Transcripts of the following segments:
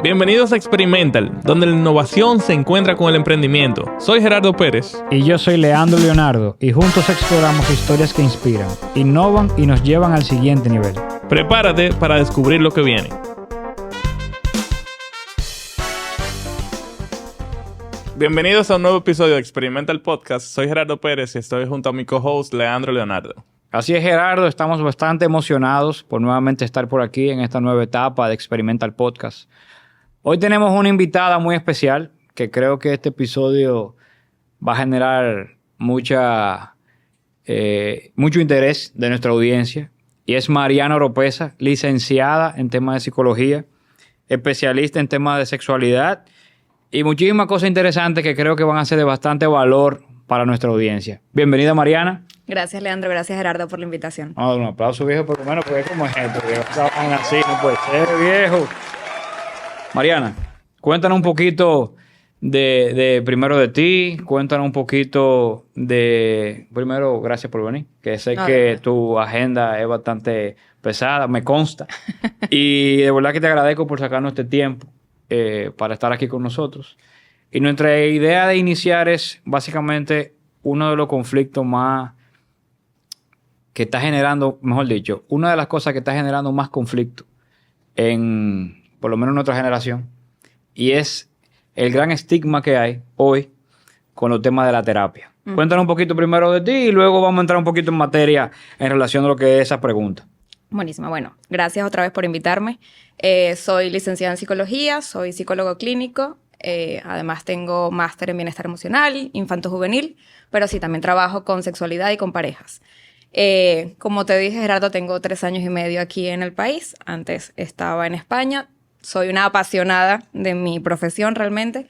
Bienvenidos a Experimental, donde la innovación se encuentra con el emprendimiento. Soy Gerardo Pérez. Y yo soy Leandro Leonardo, y juntos exploramos historias que inspiran, innovan y nos llevan al siguiente nivel. Prepárate para descubrir lo que viene. Bienvenidos a un nuevo episodio de Experimental Podcast. Soy Gerardo Pérez y estoy junto a mi co-host Leandro Leonardo. Así es, Gerardo, estamos bastante emocionados por nuevamente estar por aquí en esta nueva etapa de Experimental Podcast. Hoy tenemos una invitada muy especial que creo que este episodio va a generar mucho interés de nuestra audiencia. Y es Mariana Oropesa, licenciada en temas de psicología, especialista en temas de sexualidad y muchísimas cosas interesantes que creo que van a ser de bastante valor para nuestra audiencia. Bienvenida, Mariana. Gracias, Leandro. Gracias, Gerardo, por la invitación. Un aplauso, viejo, por lo menos, porque es como es esto, viejo. Trabajan así, no puede ser, viejo. Mariana, cuéntanos un poquito primero de ti, cuéntanos un poquito de... Primero, gracias por venir, que sé que tu agenda es bastante pesada, me consta. Y de verdad que te agradezco por sacarnos este tiempo para estar aquí con nosotros. Y nuestra idea de iniciar es básicamente uno de los conflictos más que está generando, mejor dicho, una de las cosas que está generando más conflicto en, por lo menos en nuestra generación, y es el gran estigma que hay hoy con los temas de la terapia. Cuéntanos un poquito primero de ti y luego vamos a entrar un poquito en materia en relación a lo que es esa pregunta. Buenísimo. Bueno, gracias otra vez por invitarme. Soy licenciada en psicología, soy psicólogo clínico. Además tengo máster en bienestar emocional, infanto-juvenil, pero sí, también trabajo con sexualidad y con parejas. Como te dije, Gerardo, tengo 3 años y medio aquí en el país. Antes estaba en España. Soy una apasionada de mi profesión realmente.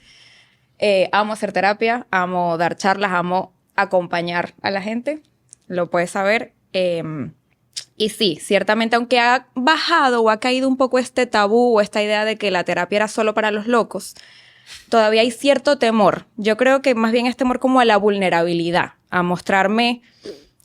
Amo hacer terapia, amo dar charlas, amo acompañar a la gente. Lo puedes saber. Y sí, ciertamente, aunque ha bajado o ha caído un poco este tabú o esta idea de que la terapia era solo para los locos, todavía hay cierto temor. Yo creo que más bien es temor como a la vulnerabilidad, a mostrarme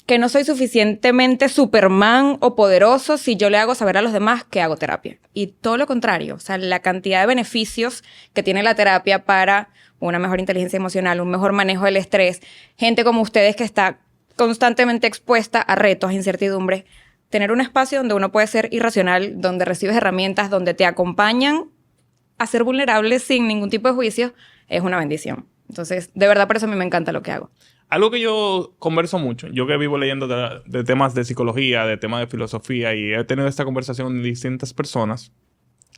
que no soy suficientemente Superman o poderoso si yo le hago saber a los demás que hago terapia. Y todo lo contrario, o sea, la cantidad de beneficios que tiene la terapia para una mejor inteligencia emocional, un mejor manejo del estrés, gente como ustedes que está constantemente expuesta a retos, a incertidumbre, tener un espacio donde uno puede ser irracional, donde recibes herramientas, donde te acompañan a ser vulnerable sin ningún tipo de juicio, es una bendición. Entonces, de verdad, por eso a mí me encanta lo que hago. Algo que yo converso mucho, yo que vivo leyendo de temas de psicología, de temas de filosofía, y he tenido esta conversación con distintas personas.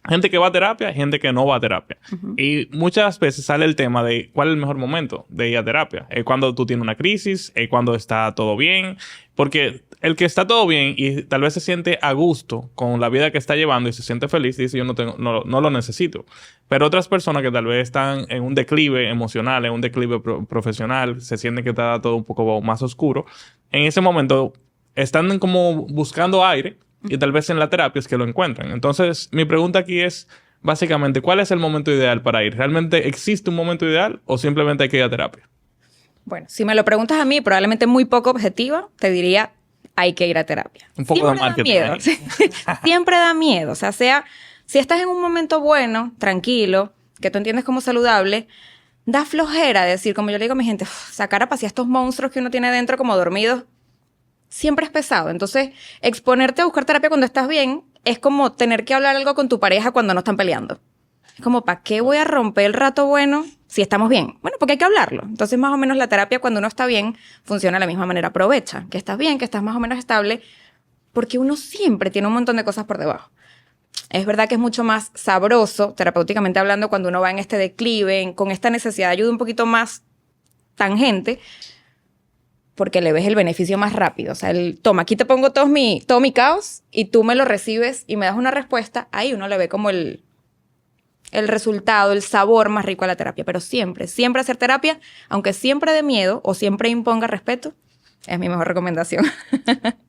Gente que va a terapia, gente que no va a terapia. Y muchas veces sale el tema de cuál es el mejor momento de ir a terapia. Cuando tú tienes una crisis, cuando está todo bien. Porque el que está todo bien y tal vez se siente a gusto con la vida que está llevando y se siente feliz, dice yo no lo necesito. Pero otras personas que tal vez están en un declive emocional, en un declive profesional, se sienten que está todo un poco más oscuro. En ese momento están como buscando aire. Y tal vez en la terapia es que lo encuentran. Entonces, mi pregunta aquí es, básicamente, ¿cuál es el momento ideal para ir? ¿Realmente existe un momento ideal o simplemente hay que ir a terapia? Bueno, si me lo preguntas a mí, probablemente muy poco objetiva, te diría, hay que ir a terapia. Un poco siempre de marketing. Da miedo. Siempre da miedo. O sea, si estás en un momento bueno, tranquilo, que tú entiendes como saludable, da flojera decir, como yo le digo a mi gente, sacar a pasear estos monstruos que uno tiene dentro como dormidos, siempre es pesado. Entonces, exponerte a buscar terapia cuando estás bien es como tener que hablar algo con tu pareja cuando no están peleando. Es como, ¿para qué voy a romper el rato bueno si estamos bien? Bueno, porque hay que hablarlo. Entonces, más o menos la terapia cuando uno está bien funciona de la misma manera. Aprovecha que estás bien, que estás más o menos estable, porque uno siempre tiene un montón de cosas por debajo. Es verdad que es mucho más sabroso, terapéuticamente hablando, cuando uno va en este declive, con esta necesidad de ayuda un poquito más tangente, porque le ves el beneficio más rápido. O sea, toma, aquí te pongo todo mi caos y tú me lo recibes y me das una respuesta. Ahí uno le ve como el resultado, el sabor más rico a la terapia. Pero siempre hacer terapia, aunque siempre dé miedo o siempre imponga respeto, es mi mejor recomendación.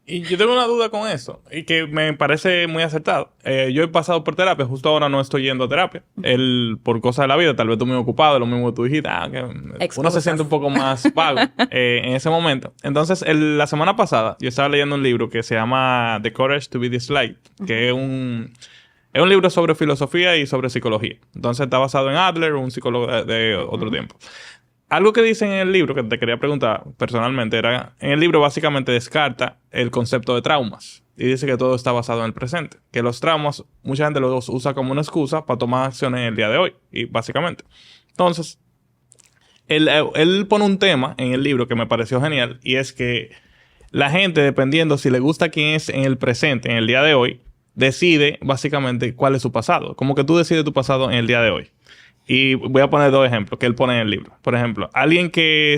Y yo tengo una duda con eso, y que me parece muy acertado. Yo he pasado por terapia, justo ahora no estoy yendo a terapia. Por cosas de la vida, tal vez tú muy ocupado, lo mismo que tú dijiste, uno se siente un poco más vago en ese momento. Entonces, la semana pasada, yo estaba leyendo un libro que se llama The Courage to be Disliked, que es Es un libro sobre filosofía y sobre psicología. Entonces está basado en Adler, un psicólogo de otro tiempo. Algo que dice en el libro, que te quería preguntar personalmente, era... En el libro básicamente descarta el concepto de traumas. Y dice que todo está basado en el presente. Que los traumas, mucha gente los usa como una excusa para tomar acciones en el día de hoy. Y básicamente. Entonces, él pone un tema en el libro que me pareció genial. Y es que la gente, dependiendo si le gusta quién es en el presente, en el día de hoy, decide básicamente cuál es su pasado. Como que tú decides tu pasado en el día de hoy. Y voy a poner 2 ejemplos que él pone en el libro. Por ejemplo, alguien que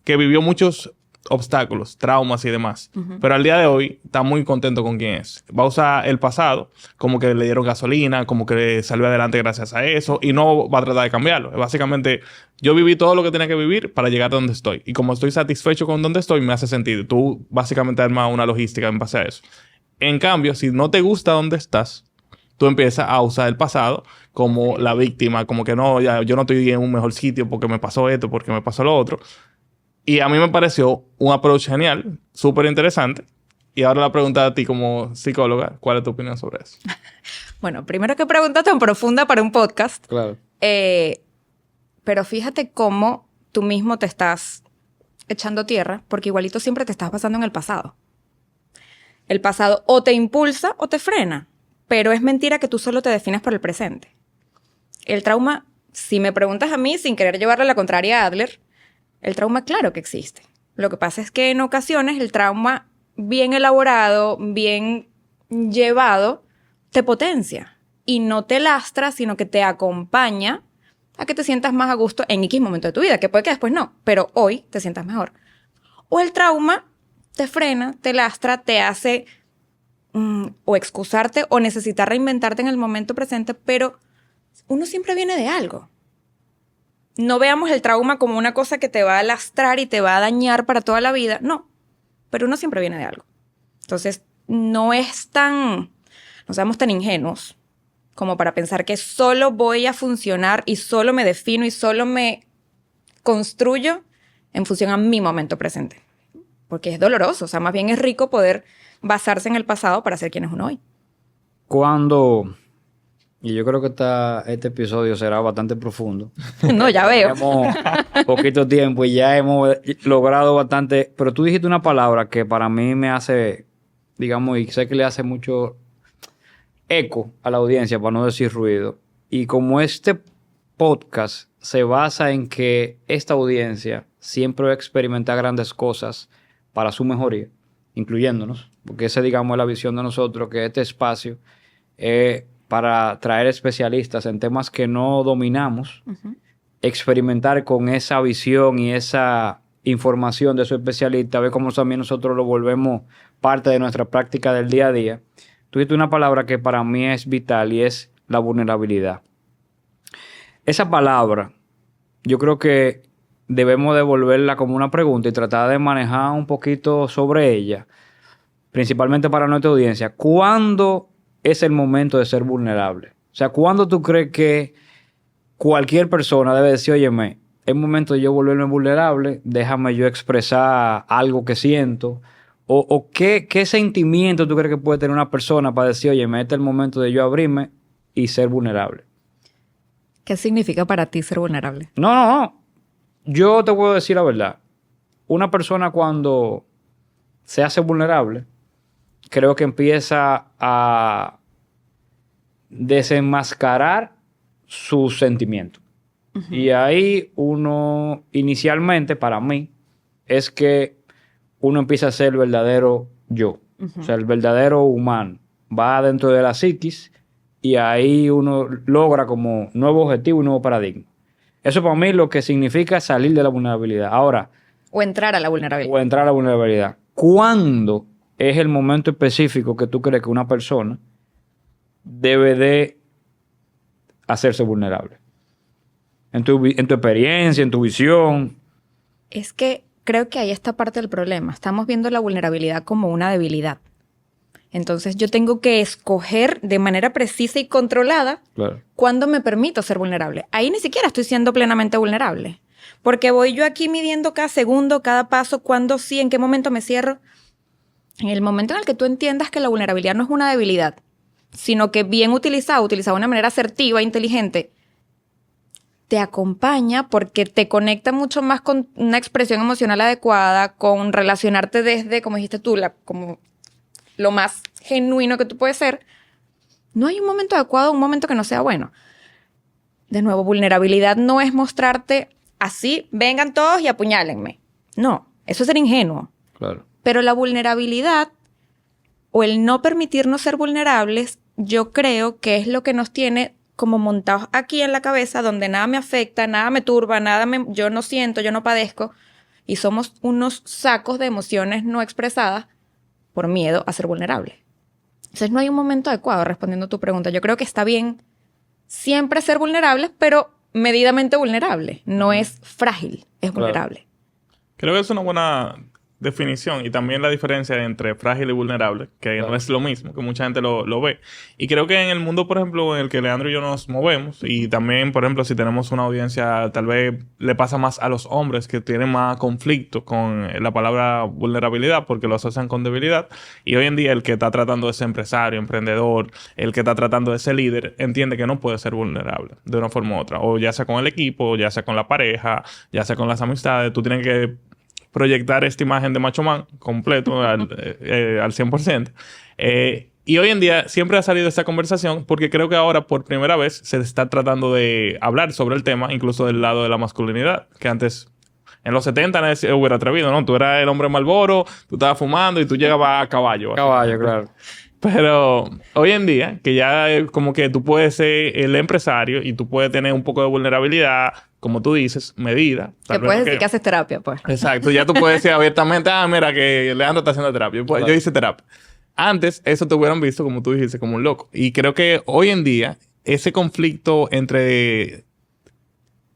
vivió muchos obstáculos, traumas y demás, pero al día de hoy está muy contento con quién es. Va a usar el pasado como que le dieron gasolina, como que salió adelante gracias a eso, y no va a tratar de cambiarlo. Básicamente, yo viví todo lo que tenía que vivir para llegar a donde estoy. Y como estoy satisfecho con donde estoy, me hace sentido. Tú básicamente armas una logística en base a eso. En cambio, si no te gusta donde estás, tú empiezas a usar el pasado como la víctima, como que no, ya, yo no estoy en un mejor sitio porque me pasó esto, porque me pasó lo otro. Y a mí me pareció un approach genial, súper interesante. Y ahora la pregunta a ti como psicóloga, ¿cuál es tu opinión sobre eso? Bueno, primero, qué pregunta tan profunda para un podcast. Claro. Pero fíjate cómo tú mismo te estás echando tierra, porque igualito siempre te estás basando en el pasado. El pasado o te impulsa o te frena, pero es mentira que tú solo te defines por el presente. El trauma, si me preguntas a mí, sin querer llevarle la contraria a Adler, el trauma claro que existe. Lo que pasa es que en ocasiones el trauma bien elaborado, bien llevado, te potencia y no te lastra, sino que te acompaña a que te sientas más a gusto en X momento de tu vida, que puede que después no, pero hoy te sientas mejor. O el trauma te frena, te lastra, te hace o excusarte o necesitar reinventarte en el momento presente, pero uno siempre viene de algo. No veamos el trauma como una cosa que te va a lastrar y te va a dañar para toda la vida. No, pero uno siempre viene de algo. Entonces, no seamos tan ingenuos como para pensar que solo voy a funcionar y solo me defino y solo me construyo en función a mi momento presente. Porque es doloroso, o sea, más bien es rico poder basarse en el pasado para ser quien es uno hoy. Y yo creo que este episodio será bastante profundo. No, ya veo. Tenemos poquito tiempo y ya hemos logrado bastante. Pero tú dijiste una palabra que para mí me hace, digamos, y sé que le hace mucho eco a la audiencia, para no decir ruido. Y como este podcast se basa en que esta audiencia siempre va a experimentar grandes cosas para su mejoría, incluyéndonos, porque esa, digamos, es la visión de nosotros, que este espacio es para traer especialistas en temas que no dominamos, experimentar con esa visión y esa información de su especialista, a ver cómo también nosotros lo volvemos parte de nuestra práctica del día a día. Tú dijiste una palabra que para mí es vital y es la vulnerabilidad. Esa palabra, yo creo que debemos devolverla como una pregunta y tratar de manejar un poquito sobre ella, principalmente para nuestra audiencia. ¿Cuándo es el momento de ser vulnerable? O sea, ¿cuándo tú crees que cualquier persona debe decir, óyeme, es momento de yo volverme vulnerable, déjame yo expresar algo que siento? ¿O qué sentimiento tú crees que puede tener una persona para decir, óyeme, este es el momento de yo abrirme y ser vulnerable? ¿Qué significa para ti ser vulnerable? No. Yo te puedo decir la verdad. Una persona cuando se hace vulnerable, creo que empieza a desenmascarar sus sentimientos. Y ahí uno, inicialmente, para mí, es que uno empieza a ser el verdadero yo. O sea, el verdadero humano. Va dentro de la psiquis y ahí uno logra como nuevo objetivo y nuevo paradigma. Eso para mí lo que significa salir de la vulnerabilidad. Ahora... O entrar a la vulnerabilidad. ¿Cuándo es el momento específico que tú crees que una persona debe de hacerse vulnerable? En tu experiencia, en tu visión. Es que creo que ahí está parte del problema. Estamos viendo la vulnerabilidad como una debilidad. Entonces yo tengo que escoger de manera precisa y controlada cuándo me permito ser vulnerable. Ahí ni siquiera estoy siendo plenamente vulnerable. Porque voy yo aquí midiendo cada segundo, cada paso, cuándo sí, en qué momento me cierro. En el momento en el que tú entiendas que la vulnerabilidad no es una debilidad, sino que bien utilizado de una manera asertiva e inteligente, te acompaña porque te conecta mucho más con una expresión emocional adecuada, con relacionarte desde, como dijiste tú, como lo más genuino que tú puedes ser. No hay un momento adecuado, un momento que no sea bueno. De nuevo, vulnerabilidad no es mostrarte así, vengan todos y apuñálenme. No, eso es ser ingenuo. Claro. Pero la vulnerabilidad o el no permitirnos ser vulnerables, yo creo que es lo que nos tiene como montados aquí en la cabeza, donde nada me afecta, nada me turba, yo no siento, yo no padezco, y somos unos sacos de emociones no expresadas por miedo a ser vulnerables. Entonces no hay un momento adecuado, respondiendo a tu pregunta. Yo creo que está bien siempre ser vulnerables, pero medidamente vulnerable. No es frágil, es vulnerable. Creo que es una buena definición y también la diferencia entre frágil y vulnerable, que no es lo mismo, que mucha gente lo ve. Y creo que en el mundo, por ejemplo, en el que Leandro y yo nos movemos, y también, por ejemplo, si tenemos una audiencia, tal vez le pasa más a los hombres que tienen más conflicto con la palabra vulnerabilidad porque lo asocian con debilidad. Y hoy en día el que está tratando de ser empresario, emprendedor, el que está tratando de ser líder, entiende que no puede ser vulnerable de una forma u otra. O ya sea con el equipo, ya sea con la pareja, ya sea con las amistades, tú tienes que proyectar esta imagen de macho man completo al 100%. Y hoy en día siempre ha salido esta conversación porque creo que ahora por primera vez se está tratando de hablar sobre el tema, incluso del lado de la masculinidad, que antes, en los 70 nadie se hubiera atrevido, ¿no? Tú eras el hombre Marlboro, tú estabas fumando y tú llegabas a caballo. Caballo, claro. Pero hoy en día, que ya como que tú puedes ser el empresario y tú puedes tener un poco de vulnerabilidad, como tú dices, medida. Que puedes decir que haces terapia, pues. Exacto. Ya tú puedes decir abiertamente, mira que Leandro está haciendo terapia. Pues, yo hice terapia. Antes, eso te hubieran visto, como tú dijiste, como un loco. Y creo que hoy en día, ese conflicto entre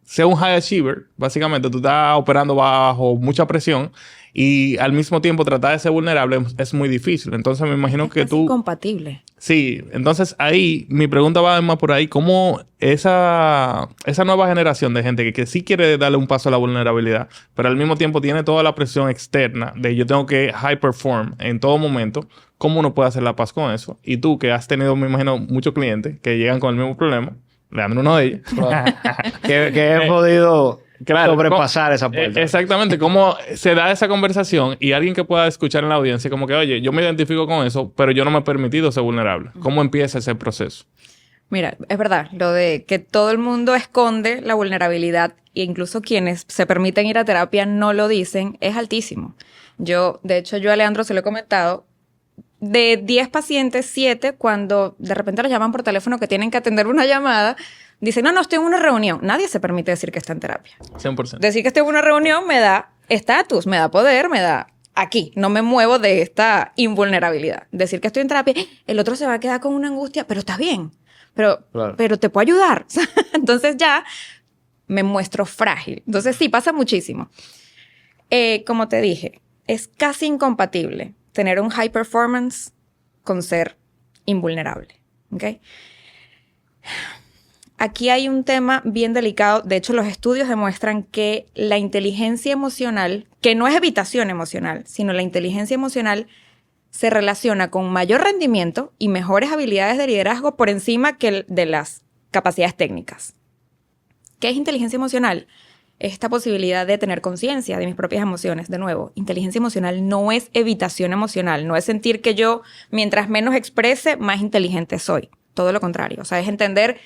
ser un high achiever, básicamente tú estás operando bajo mucha presión y al mismo tiempo tratar de ser vulnerable es muy difícil. Entonces me imagino que Es tú... incompatible. Sí, entonces ahí mi pregunta va más por ahí, ¿cómo esa nueva generación de gente que sí quiere darle un paso a la vulnerabilidad, pero al mismo tiempo tiene toda la presión externa de yo tengo que high perform en todo momento, cómo uno puede hacer la paz con eso? Y tú que has tenido, me imagino, muchos clientes que llegan con el mismo problema, Leandro uno de ellos, que he podido sobrepasar esa puerta. Exactamente, cómo se da esa conversación y alguien que pueda escuchar en la audiencia como que, oye, yo me identifico con eso, pero yo no me he permitido ser vulnerable. ¿Cómo empieza ese proceso? Mira, es verdad, lo de que todo el mundo esconde la vulnerabilidad e incluso quienes se permiten ir a terapia no lo dicen, es altísimo. De hecho, yo a Leandro se lo he comentado, de 10 pacientes, 7, cuando de repente los llaman por teléfono que tienen que atender una llamada, dicen, no, estoy en una reunión. Nadie se permite decir que está en terapia. 100%. Decir que estoy en una reunión me da estatus, me da poder, me da aquí. No me muevo de esta invulnerabilidad. Decir que estoy en terapia, el otro se va a quedar con una angustia, pero estás bien. Pero te puedo ayudar. Entonces ya me muestro frágil. Entonces sí, pasa muchísimo. Como te dije, es casi incompatible tener un high performance con ser invulnerable. ¿Ok? Aquí hay un tema bien delicado. De hecho, los estudios demuestran que la inteligencia emocional, que no es evitación emocional, sino la inteligencia emocional se relaciona con mayor rendimiento y mejores habilidades de liderazgo por encima que de las capacidades técnicas. ¿Qué es inteligencia emocional? Esta posibilidad de tener conciencia de mis propias emociones. De nuevo, inteligencia emocional no es evitación emocional, no es sentir que yo, mientras menos exprese, más inteligente soy. Todo lo contrario. O sea, es entender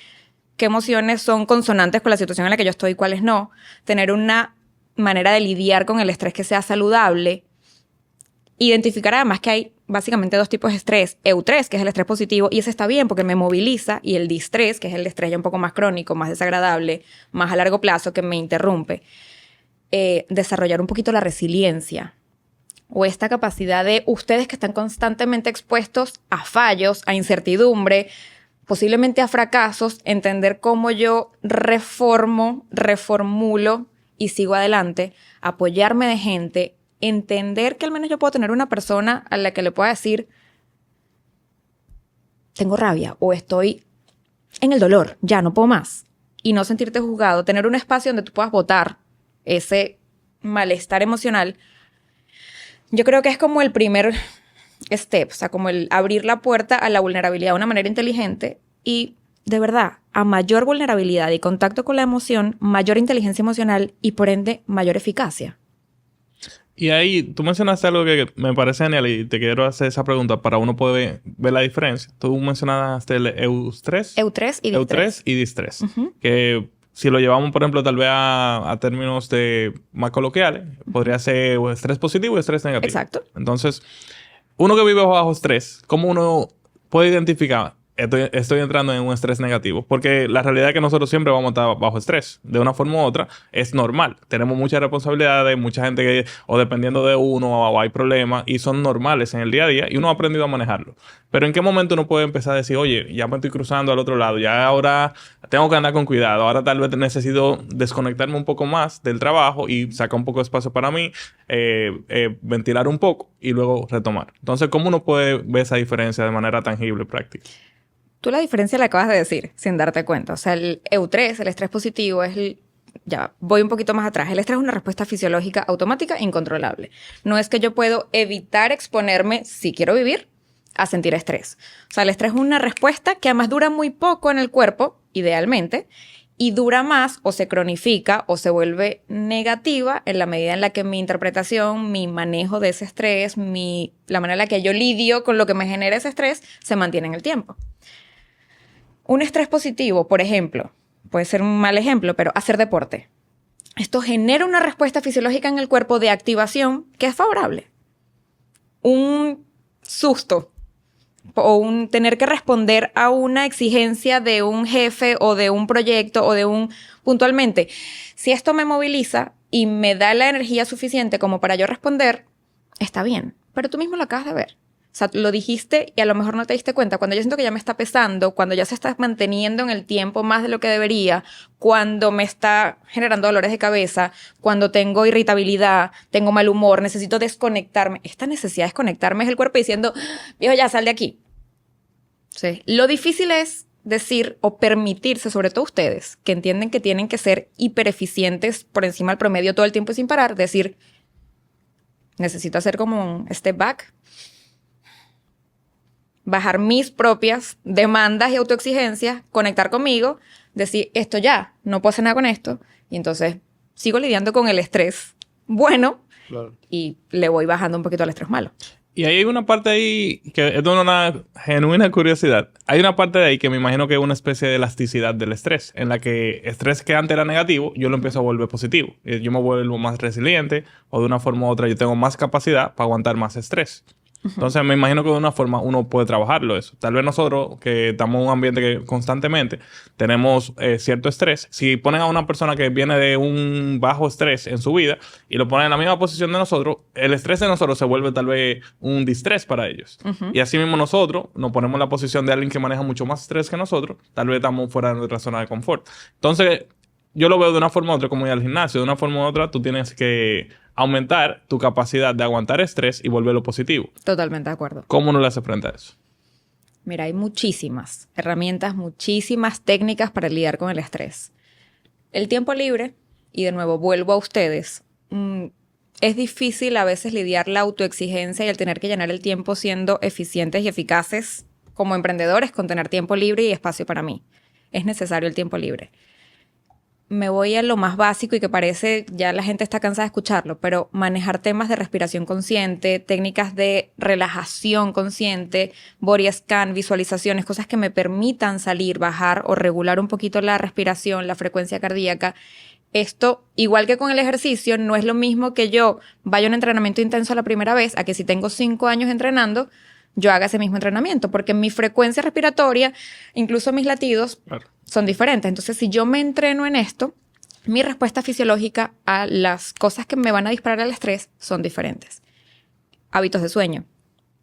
qué emociones son consonantes con la situación en la que yo estoy y cuáles no. Tener una manera de lidiar con el estrés que sea saludable. Identificar además que hay básicamente 2 tipos de estrés. Eustrés, que es el estrés positivo, y ese está bien porque me moviliza, y el distrés, que es el estrés ya un poco más crónico, más desagradable, más a largo plazo, que me interrumpe. Desarrollar un poquito la resiliencia o esta capacidad de ustedes que están constantemente expuestos a fallos, a incertidumbre, posiblemente a fracasos, entender cómo yo reformulo y sigo adelante, apoyarme de gente, entender que al menos yo puedo tener una persona a la que le pueda decir tengo rabia o estoy en el dolor, ya no puedo más, y no sentirte juzgado, tener un espacio donde tú puedas botar ese malestar emocional. Yo creo que es como el primer steps, o sea, como el abrir la puerta a la vulnerabilidad de una manera inteligente y, de verdad, a mayor vulnerabilidad y contacto con la emoción, mayor inteligencia emocional y, por ende, mayor eficacia. Y ahí, tú mencionaste algo que me parece genial y te quiero hacer esa pregunta para uno poder ver la diferencia. Tú mencionaste el EU3. EU3 y DIS3. EU3 y DIS3. Que si lo llevamos, por ejemplo, tal vez a términos más coloquiales, podría ser estrés positivo y estrés negativo. Exacto. Entonces, uno que vive bajo estrés, ¿cómo uno puede identificar? Estoy entrando en un estrés negativo. Porque la realidad es que nosotros siempre vamos a estar bajo estrés. De una forma u otra, es normal. Tenemos muchas responsabilidades, mucha gente que, o dependiendo de uno, o hay problemas, y son normales en el día a día, y uno ha aprendido a manejarlo. Pero ¿en qué momento uno puede empezar a decir, oye, ya me estoy cruzando al otro lado, ya ahora tengo que andar con cuidado, ahora tal vez necesito desconectarme un poco más del trabajo y sacar un poco de espacio para mí, ventilar un poco y luego retomar? Entonces, ¿cómo uno puede ver esa diferencia de manera tangible, práctica? Tú la diferencia la acabas de decir, sin darte cuenta. O sea, el EU3, el estrés positivo, es el... Ya, voy un poquito más atrás. El estrés es una respuesta fisiológica automática e incontrolable. No es que yo puedo evitar exponerme, si quiero vivir, a sentir estrés. O sea, el estrés es una respuesta que además dura muy poco en el cuerpo, idealmente, y dura más o se cronifica o se vuelve negativa en la medida en la que mi interpretación, mi manejo de ese estrés, la manera en la que yo lidio con lo que me genera ese estrés, se mantiene en el tiempo. Un estrés positivo, por ejemplo, puede ser un mal ejemplo, pero hacer deporte. Esto genera una respuesta fisiológica en el cuerpo de activación que es favorable. Un susto o un tener que responder a una exigencia de un jefe o de un proyecto o de puntualmente. Si esto me moviliza y me da la energía suficiente como para yo responder, está bien. Pero tú mismo lo acabas de ver. O sea, lo dijiste y a lo mejor no te diste cuenta. Cuando yo siento que ya me está pesando, cuando ya se está manteniendo en el tiempo más de lo que debería, cuando me está generando dolores de cabeza, cuando tengo irritabilidad, tengo mal humor, necesito desconectarme. Esta necesidad de desconectarme es el cuerpo diciendo, viejo, ya sal de aquí. Sí. Lo difícil es decir o permitirse, sobre todo ustedes, que entienden que tienen que ser hipereficientes por encima del promedio todo el tiempo y sin parar, decir, necesito hacer como un step back, bajar mis propias demandas y autoexigencias, conectar conmigo, decir, esto ya, no puedo hacer nada con esto, y entonces sigo lidiando con el estrés bueno, claro, y le voy bajando un poquito al estrés malo. Y hay una parte ahí que es de una genuina curiosidad. Hay una parte de ahí que me imagino que es una especie de elasticidad del estrés, en la que estrés que antes era negativo, yo lo empiezo a volver positivo. Yo me vuelvo más resiliente, o de una forma u otra yo tengo más capacidad para aguantar más estrés. Entonces, me imagino que de una forma uno puede trabajarlo eso. Tal vez nosotros, que estamos en un ambiente que constantemente tenemos cierto estrés, si ponen a una persona que viene de un bajo estrés en su vida y lo ponen en la misma posición de nosotros, el estrés de nosotros se vuelve tal vez un distrés para ellos. Y así mismo nosotros nos ponemos en la posición de alguien que maneja mucho más estrés que nosotros, tal vez estamos fuera de nuestra zona de confort. Entonces, yo lo veo de una forma u otra, como ir al gimnasio. De una forma u otra, tú tienes que aumentar tu capacidad de aguantar estrés y volverlo positivo. Totalmente de acuerdo. ¿Cómo uno le hace frente a eso? Mira, hay muchísimas herramientas, muchísimas técnicas para lidiar con el estrés. El tiempo libre, y de nuevo vuelvo a ustedes, es difícil a veces lidiar la autoexigencia y el tener que llenar el tiempo siendo eficientes y eficaces como emprendedores con tener tiempo libre y espacio para mí. Es necesario el tiempo libre. Me voy a lo más básico y que parece, ya la gente está cansada de escucharlo, pero manejar temas de respiración consciente, técnicas de relajación consciente, body scan, visualizaciones, cosas que me permitan salir, bajar o regular un poquito la respiración, la frecuencia cardíaca. Esto, igual que con el ejercicio, no es lo mismo que yo vaya a un entrenamiento intenso la primera vez, a que si tengo 5 años entrenando, yo haga ese mismo entrenamiento, porque mi frecuencia respiratoria, incluso mis latidos, claro, son diferentes. Entonces, si yo me entreno en esto, mi respuesta fisiológica a las cosas que me van a disparar al estrés son diferentes. Hábitos de sueño.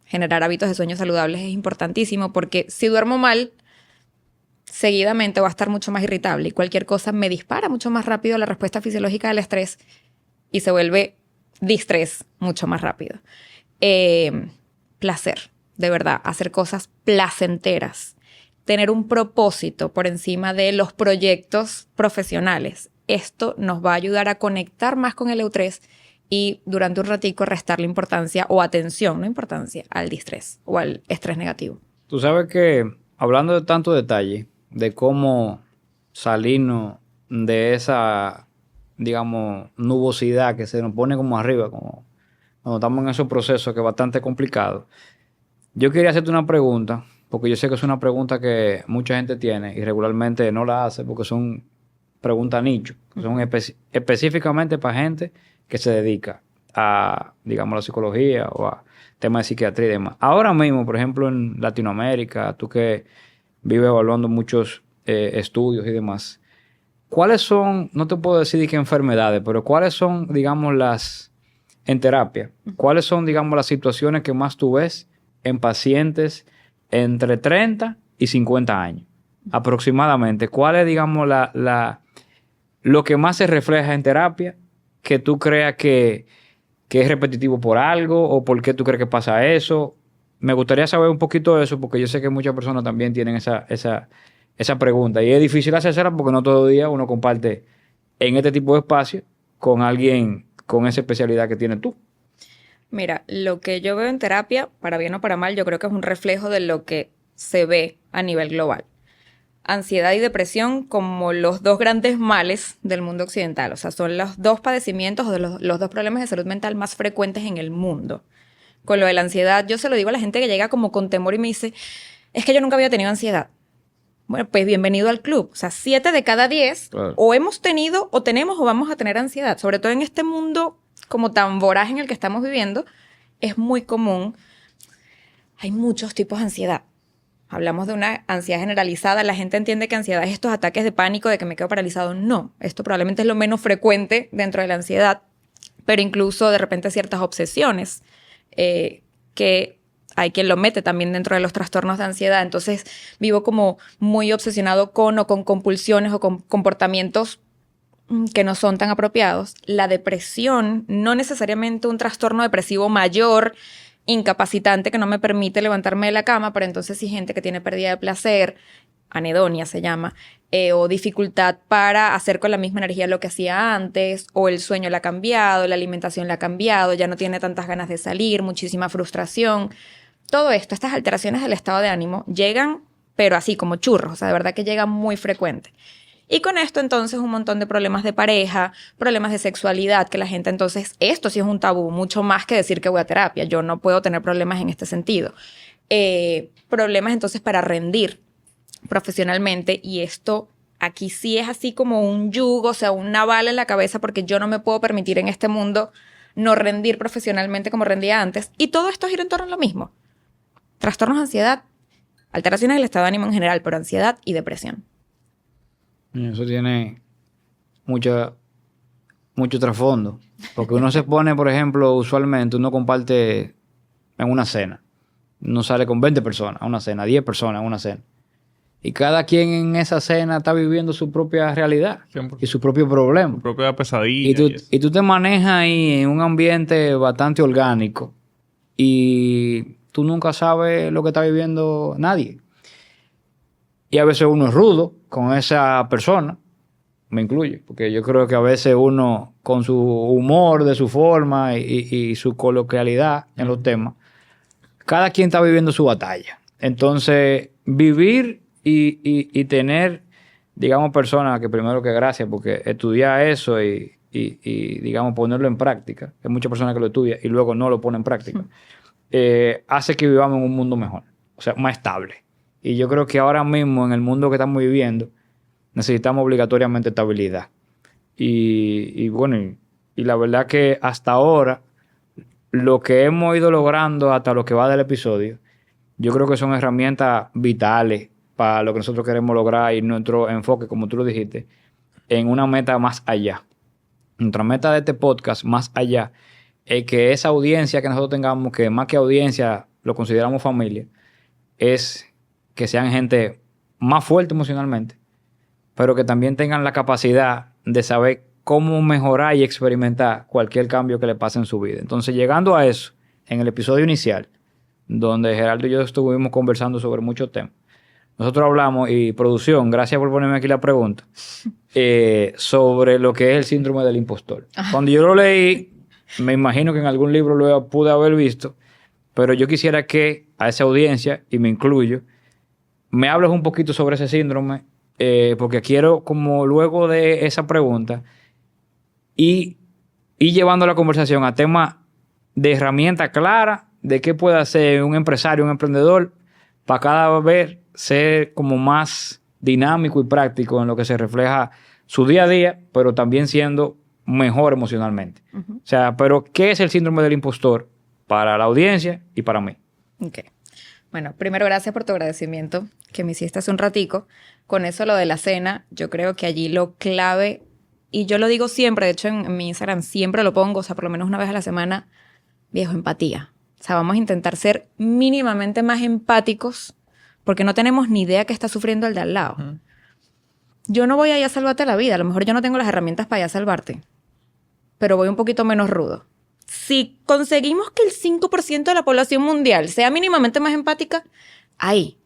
Generar hábitos de sueño saludables es importantísimo, porque si duermo mal, seguidamente voy a estar mucho más irritable y cualquier cosa me dispara mucho más rápido la respuesta fisiológica del estrés y se vuelve distrés mucho más rápido. Placer. De verdad, hacer cosas placenteras, tener un propósito por encima de los proyectos profesionales. Esto nos va a ayudar a conectar más con el EU3 y durante un ratico restarle importancia o atención, no importancia, al distrés o al estrés negativo. Tú sabes que, hablando de tanto detalle, de cómo salirnos de esa, digamos, nubosidad que se nos pone como arriba, como cuando estamos en esos procesos que es bastante complicado, yo quería hacerte una pregunta, porque yo sé que es una pregunta que mucha gente tiene y regularmente no la hace porque son preguntas nicho, que son específicamente para gente que se dedica a, digamos, la psicología o a temas de psiquiatría y demás. Ahora mismo, por ejemplo, en Latinoamérica, tú que vives evaluando muchos estudios y demás, ¿cuáles son, no te puedo decir de qué enfermedades, pero cuáles son, digamos, en terapia, cuáles son, digamos, las situaciones que más tú ves en pacientes entre 30 y 50 años? Aproximadamente, ¿cuál es, digamos, lo que más se refleja en terapia que tú creas que es repetitivo por algo o por qué tú crees que pasa eso? Me gustaría saber un poquito de eso porque yo sé que muchas personas también tienen esa pregunta y es difícil hacerla porque no todo el día uno comparte en este tipo de espacio con alguien con esa especialidad que tienes tú. Mira, lo que yo veo en terapia, para bien o para mal, yo creo que es un reflejo de lo que se ve a nivel global. Ansiedad y depresión como los dos grandes males del mundo occidental. O sea, son los dos padecimientos o los dos problemas de salud mental más frecuentes en el mundo. Con lo de la ansiedad, yo se lo digo a la gente que llega como con temor y me dice, es que yo nunca había tenido ansiedad. Bueno, pues bienvenido al club. O sea, 7 de cada 10 claro, o hemos tenido, o tenemos, o vamos a tener ansiedad. Sobre todo en este mundo como tan voraz en el que estamos viviendo, es muy común. Hay muchos tipos de ansiedad. Hablamos de una ansiedad generalizada. La gente entiende que ansiedad es estos ataques de pánico, de que me quedo paralizado. No, esto probablemente es lo menos frecuente dentro de la ansiedad, pero incluso de repente ciertas obsesiones que hay quien lo mete también dentro de los trastornos de ansiedad. Entonces vivo como muy obsesionado con o con compulsiones o con comportamientos que no son tan apropiados. La depresión, no necesariamente un trastorno depresivo mayor, incapacitante que no me permite levantarme de la cama, pero entonces sí gente que tiene pérdida de placer, anedonia se llama, o dificultad para hacer con la misma energía lo que hacía antes, o el sueño le ha cambiado, la alimentación le ha cambiado, ya no tiene tantas ganas de salir, muchísima frustración. Todo esto, estas alteraciones del estado de ánimo llegan, pero así como churros, o sea, de verdad que llegan muy frecuente. Y con esto entonces un montón de problemas de pareja, problemas de sexualidad, que la gente entonces, esto sí es un tabú, mucho más que decir que voy a terapia. Yo no puedo tener problemas en este sentido. Problemas entonces para rendir profesionalmente, y esto aquí sí es así como un yugo, o sea, una bala en la cabeza, porque yo no me puedo permitir en este mundo no rendir profesionalmente como rendía antes. Y todo esto gira en torno a lo mismo. Trastornos de ansiedad, alteraciones del estado de ánimo en general, pero ansiedad y depresión. Eso tiene mucho trasfondo. Porque uno se pone, por ejemplo, usualmente uno comparte en una cena. Uno sale con 20 personas a una cena, 10 personas a una cena. Y cada quien en esa cena está viviendo su propia realidad 100%. Y su propio problema. Su propia pesadilla. Y tú te manejas ahí en un ambiente bastante orgánico. Y tú nunca sabes lo que está viviendo nadie. Y a veces uno es rudo con esa persona, me incluye, porque yo creo que a veces uno, con su humor, de su forma y su coloquialidad en los temas, cada quien está viviendo su batalla. Entonces, vivir y tener, digamos, personas que primero que gracias, porque estudiar eso y digamos, ponerlo en práctica, hay muchas personas que lo estudian y luego no lo ponen en práctica, hace que vivamos en un mundo mejor, o sea, más estable. Y yo creo que ahora mismo, en el mundo que estamos viviendo, necesitamos obligatoriamente estabilidad. Y bueno, y la verdad que hasta ahora, lo que hemos ido logrando hasta lo que va del episodio, yo creo que son herramientas vitales para lo que nosotros queremos lograr y nuestro enfoque, como tú lo dijiste, en una meta más allá. Nuestra meta de este podcast, más allá, es que esa audiencia que nosotros tengamos, que más que audiencia lo consideramos familia, es que sean gente más fuerte emocionalmente, pero que también tengan la capacidad de saber cómo mejorar y experimentar cualquier cambio que le pase en su vida. Entonces, llegando a eso, en el episodio inicial, donde Gerardo y yo estuvimos conversando sobre muchos temas, nosotros hablamos, y producción, gracias por ponerme aquí la pregunta, sobre lo que es el síndrome del impostor. Cuando yo lo leí, me imagino que en algún libro lo pude haber visto, pero yo quisiera que a esa audiencia, y me incluyo, me hables un poquito sobre ese síndrome, porque quiero, como luego de esa pregunta, y llevando la conversación a temas de herramienta clara de qué puede hacer un empresario, un emprendedor, para cada vez ser como más dinámico y práctico en lo que se refleja su día a día, pero también siendo mejor emocionalmente. O sea, pero ¿qué es el síndrome del impostor para la audiencia y para mí? Ok. Bueno, primero gracias por tu agradecimiento que me hiciste hace un ratico. Con eso lo de la cena, yo creo que allí lo clave, y yo lo digo siempre, de hecho en mi Instagram siempre lo pongo, o sea, por lo menos una vez a la semana, viejo, empatía. O sea, vamos a intentar ser mínimamente más empáticos porque no tenemos ni idea que está sufriendo el de al lado. Yo no voy a ir a salvarte la vida. A lo mejor yo no tengo las herramientas para ir a salvarte, pero voy un poquito menos rudo. Si conseguimos que el 5% de la población mundial sea mínimamente más empática, ahí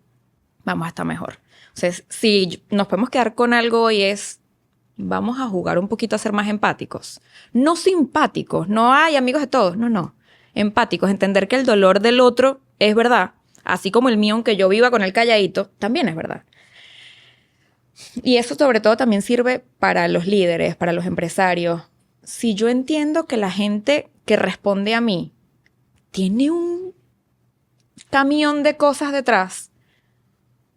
vamos a estar mejor. O sea, si nos podemos quedar con algo y es, vamos a jugar un poquito a ser más empáticos. No simpáticos, no hay amigos de todos, no. Empáticos, entender que el dolor del otro es verdad, así como el mío, aunque yo viva con el calladito, también es verdad. Y eso sobre todo también sirve para los líderes, para los empresarios. Si yo entiendo que la gente que responde a mí tiene un camión de cosas detrás,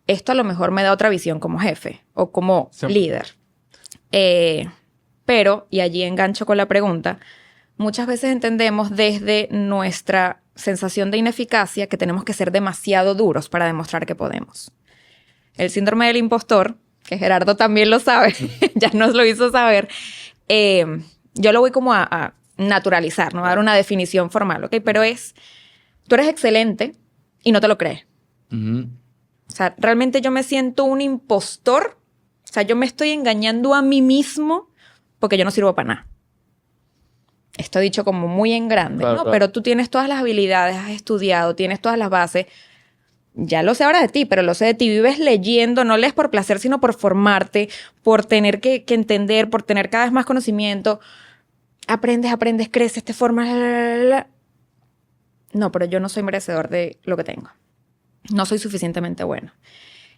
esto a lo mejor me da otra visión como jefe o como líder. Pero, y allí engancho con la pregunta, muchas veces entendemos desde nuestra sensación de ineficacia que tenemos que ser demasiado duros para demostrar que podemos. El síndrome del impostor, que Gerardo también lo sabe, ya nos lo hizo saber, yo lo voy como a naturalizar, ¿no? A dar una definición formal, ¿ok? Pero es, tú eres excelente y no te lo crees. O sea, realmente yo me siento un impostor. O sea, yo me estoy engañando a mí mismo porque yo no sirvo para nada. Esto dicho como muy en grande, claro, ¿no? claro. Pero tú tienes todas las habilidades, has estudiado, tienes todas las bases. Ya lo sé ahora de ti, pero lo sé de ti. Vives leyendo, no lees por placer, sino por formarte, por tener que entender, por tener cada vez más conocimiento. Aprendes, creces, te formas. No, pero yo no soy merecedor de lo que tengo. No soy suficientemente bueno.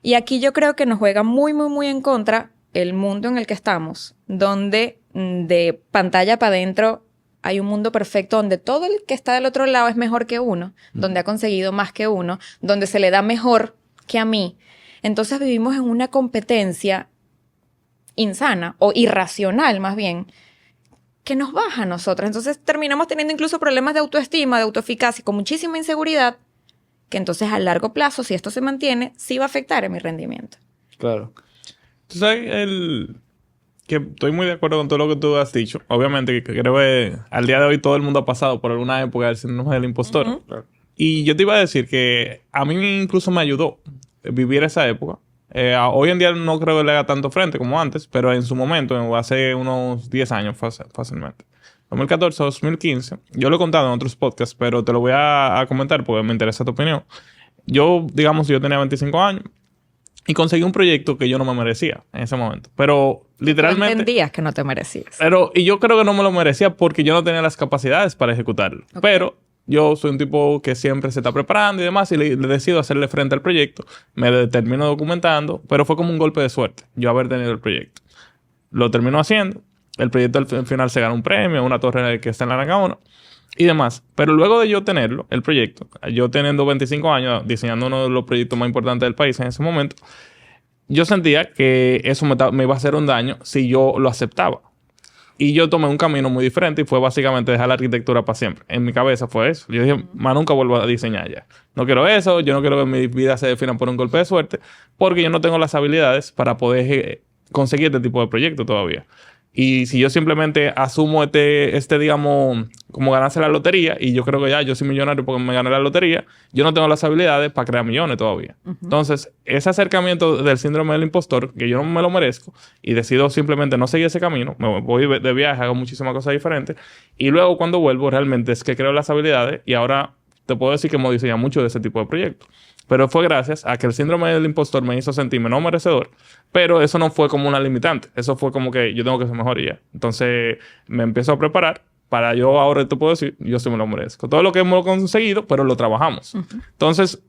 Y aquí yo creo que nos juega muy, muy, muy en contra el mundo en el que estamos, donde de pantalla para adentro hay un mundo perfecto donde todo el que está del otro lado es mejor que uno, donde ha conseguido más que uno, donde se le da mejor que a mí. Entonces vivimos en una competencia insana o irracional más bien, que nos baja a nosotros. Entonces terminamos teniendo incluso problemas de autoestima, de autoeficacia, con muchísima inseguridad, que entonces a largo plazo, si esto se mantiene, sí va a afectar en mi rendimiento. Claro. Tú sabes, que estoy muy de acuerdo con todo lo que tú has dicho. Obviamente, que creo que al día de hoy todo el mundo ha pasado por alguna época del síndrome del impostor. Claro. Y yo te iba a decir que a mí incluso me ayudó vivir esa época. Hoy en día no creo que le haga tanto frente como antes, pero en su momento, hace unos 10 años fácilmente. 2014, 2015. Yo lo he contado en otros podcasts, pero te lo voy a comentar porque me interesa tu opinión. Yo tenía 25 años y conseguí un proyecto que yo no me merecía en ese momento. Pero literalmente... Tú entendías que no te merecías. Y yo creo que no me lo merecía porque yo no tenía las capacidades para ejecutarlo. Okay. Pero yo soy un tipo que siempre se está preparando y demás y le decido hacerle frente al proyecto. Me termino documentando, pero fue como un golpe de suerte yo haber tenido el proyecto. Lo termino haciendo. El proyecto al final se gana un premio, una torre que está en la Nacaona y demás. Pero luego de yo tenerlo, el proyecto, yo teniendo 25 años, diseñando uno de los proyectos más importantes del país en ese momento, yo sentía que eso me iba a hacer un daño si yo lo aceptaba. Y yo tomé un camino muy diferente y fue básicamente dejar la arquitectura para siempre. En mi cabeza fue eso. Yo dije, más nunca vuelvo a diseñar ya. No quiero eso, yo no quiero que mi vida se defina por un golpe de suerte, porque yo no tengo las habilidades para poder conseguir este tipo de proyecto todavía. Y si yo simplemente asumo digamos, como ganarse la lotería, y yo creo que ya yo soy millonario porque me gané la lotería, yo no tengo las habilidades para crear millones todavía. Entonces, ese acercamiento del síndrome del impostor, que yo no me lo merezco, y decido simplemente no seguir ese camino, me voy de viaje, hago muchísimas cosas diferentes, y luego cuando vuelvo realmente es que creo las habilidades, y ahora te puedo decir que hemos diseñado mucho de ese tipo de proyectos. Pero fue gracias a que el síndrome del impostor me hizo sentirme no merecedor. Pero eso no fue como una limitante. Eso fue como que yo tengo que ser mejor y ya. Entonces me empiezo a preparar para yo ahora te puedo decir, yo sí me lo merezco. Todo lo que hemos conseguido, pero lo trabajamos. Entonces,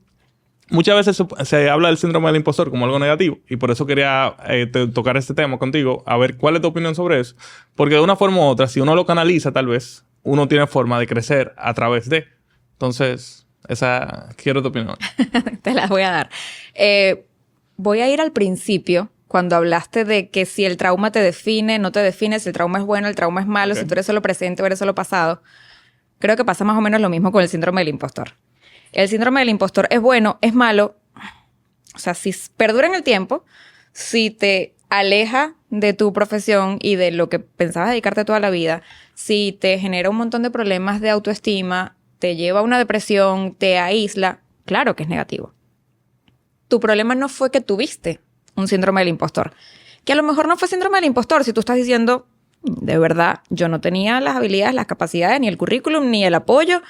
muchas veces se habla del síndrome del impostor como algo negativo y por eso quería tocar este tema contigo, a ver cuál es tu opinión sobre eso. Porque de una forma u otra, si uno lo canaliza tal vez, uno tiene forma de crecer a través de. Entonces, quiero tu opinión. Te las voy a dar. Voy a ir al principio, cuando hablaste de que si el trauma te define, no te define, si el trauma es bueno, el trauma es malo, si tú eres solo presente o eres solo pasado. Creo que pasa más o menos lo mismo con el síndrome del impostor. El síndrome del impostor es bueno, es malo. O sea, si perdura en el tiempo, si te aleja de tu profesión y de lo que pensabas dedicarte toda la vida, si te genera un montón de problemas de autoestima, te lleva a una depresión, te aísla, claro que es negativo. Tu problema no fue que tuviste un síndrome del impostor. Que a lo mejor no fue síndrome del impostor si tú estás diciendo, de verdad, yo no tenía las habilidades, las capacidades, ni el currículum, ni el apoyo.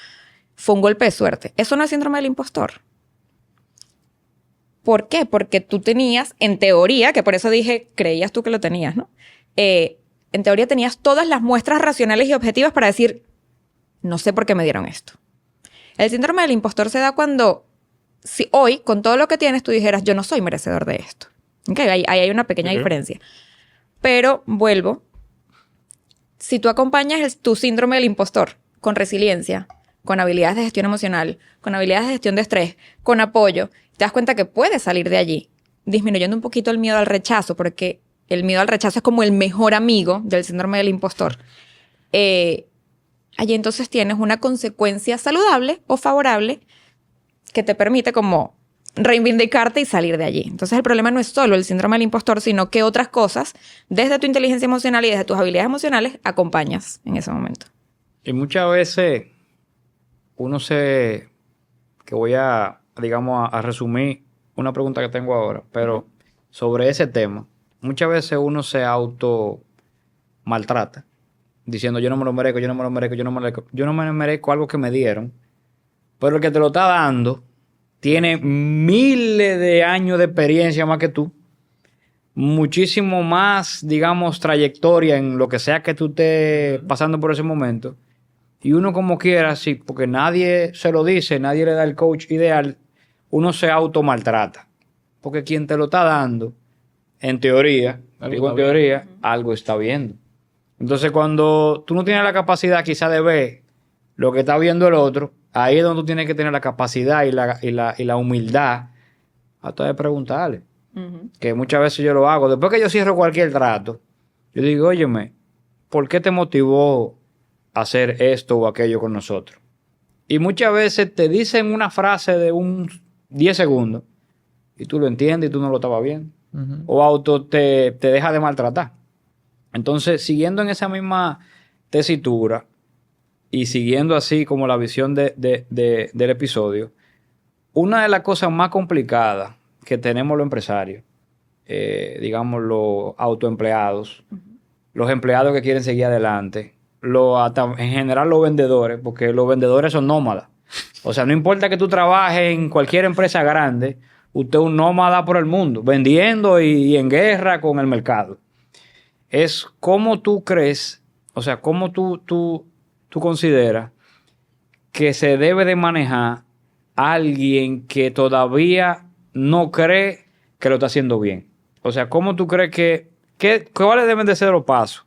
Fue un golpe de suerte. Eso no es síndrome del impostor. ¿Por qué? Porque tú tenías, en teoría, que por eso dije, creías tú que lo tenías, ¿no? En teoría tenías todas las muestras racionales y objetivas para decir, no sé por qué me dieron esto. El síndrome del impostor se da cuando, si hoy, con todo lo que tienes, tú dijeras, yo no soy merecedor de esto. Okay, ahí hay una pequeña diferencia. Pero, vuelvo, si tú acompañas tu síndrome del impostor con resiliencia, con habilidades de gestión emocional, con habilidades de gestión de estrés, con apoyo, te das cuenta que puedes salir de allí, disminuyendo un poquito el miedo al rechazo, porque el miedo al rechazo es como el mejor amigo del síndrome del impostor. Allí entonces tienes una consecuencia saludable o favorable que te permite como reivindicarte y salir de allí. Entonces el problema no es solo el síndrome del impostor, sino que otras cosas, desde tu inteligencia emocional y desde tus habilidades emocionales, acompañas en ese momento. Y muchas veces que voy a, digamos, a resumir una pregunta que tengo ahora, pero sobre ese tema, muchas veces uno se auto maltrata, diciendo yo no me lo merezco, yo no me lo merezco, yo no me merezco algo que me dieron, pero el que te lo está dando tiene miles de años de experiencia más que tú, muchísimo más, digamos, trayectoria en lo que sea que tú estés pasando por ese momento. Y uno como quiera, sí, porque nadie se lo dice, nadie le da el coach ideal, uno se automaltrata. Porque quien te lo está dando, en teoría, algo está viendo. Entonces, cuando tú no tienes la capacidad quizá de ver lo que está viendo el otro, ahí es donde tú tienes que tener la capacidad y la humildad hasta de preguntarle. Que muchas veces yo lo hago. Después que yo cierro cualquier trato, yo digo, óyeme, ¿por qué te motivó hacer esto o aquello con nosotros? Y muchas veces te dicen una frase de un 10 segundos y tú lo entiendes y tú no lo estabas viendo. O auto te deja de maltratar. Entonces, siguiendo en esa misma tesitura y siguiendo así como la visión del episodio, una de las cosas más complicadas que tenemos los empresarios, digamos los autoempleados, los empleados que quieren seguir adelante, hasta en general los vendedores, porque los vendedores son nómadas. O sea, no importa que tú trabajes en cualquier empresa grande, usted es un nómada por el mundo, vendiendo y en guerra con el mercado. Es cómo tú crees, o sea, cómo tú consideras que se debe de manejar a alguien que todavía no cree que lo está haciendo bien. O sea, ¿cómo tú crees cuáles deben de ser los pasos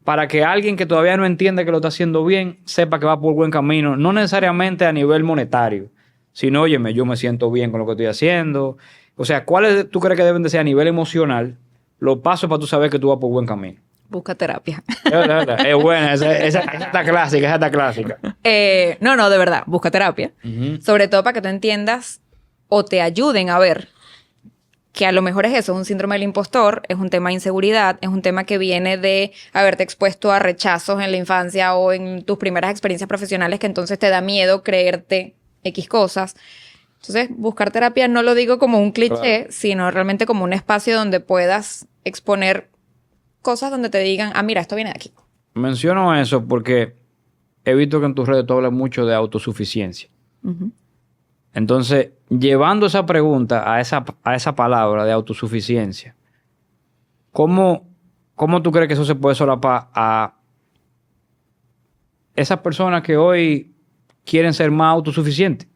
para que alguien que todavía no entiende que lo está haciendo bien sepa que va por buen camino? No necesariamente a nivel monetario, sino, óyeme, yo me siento bien con lo que estoy haciendo. O sea, ¿cuáles tú crees que deben de ser a nivel emocional los pasos para tú saber que tú vas por buen camino? Busca terapia. Es buena, esa está clásica. No, de verdad, busca terapia. Sobre todo para que tú entiendas o te ayuden a ver que a lo mejor es eso, un síndrome del impostor, es un tema de inseguridad, es un tema que viene de haberte expuesto a rechazos en la infancia o en tus primeras experiencias profesionales, que entonces te da miedo creerte X cosas. Entonces, buscar terapia no lo digo como un cliché, sino realmente como un espacio donde puedas exponer cosas donde te digan, mira, esto viene de aquí. Menciono eso porque he visto que en tus redes tú hablas mucho de autosuficiencia. Entonces, llevando esa pregunta a esa palabra de autosuficiencia, ¿cómo tú crees que eso se puede solapar a esas personas que hoy quieren ser más autosuficientes?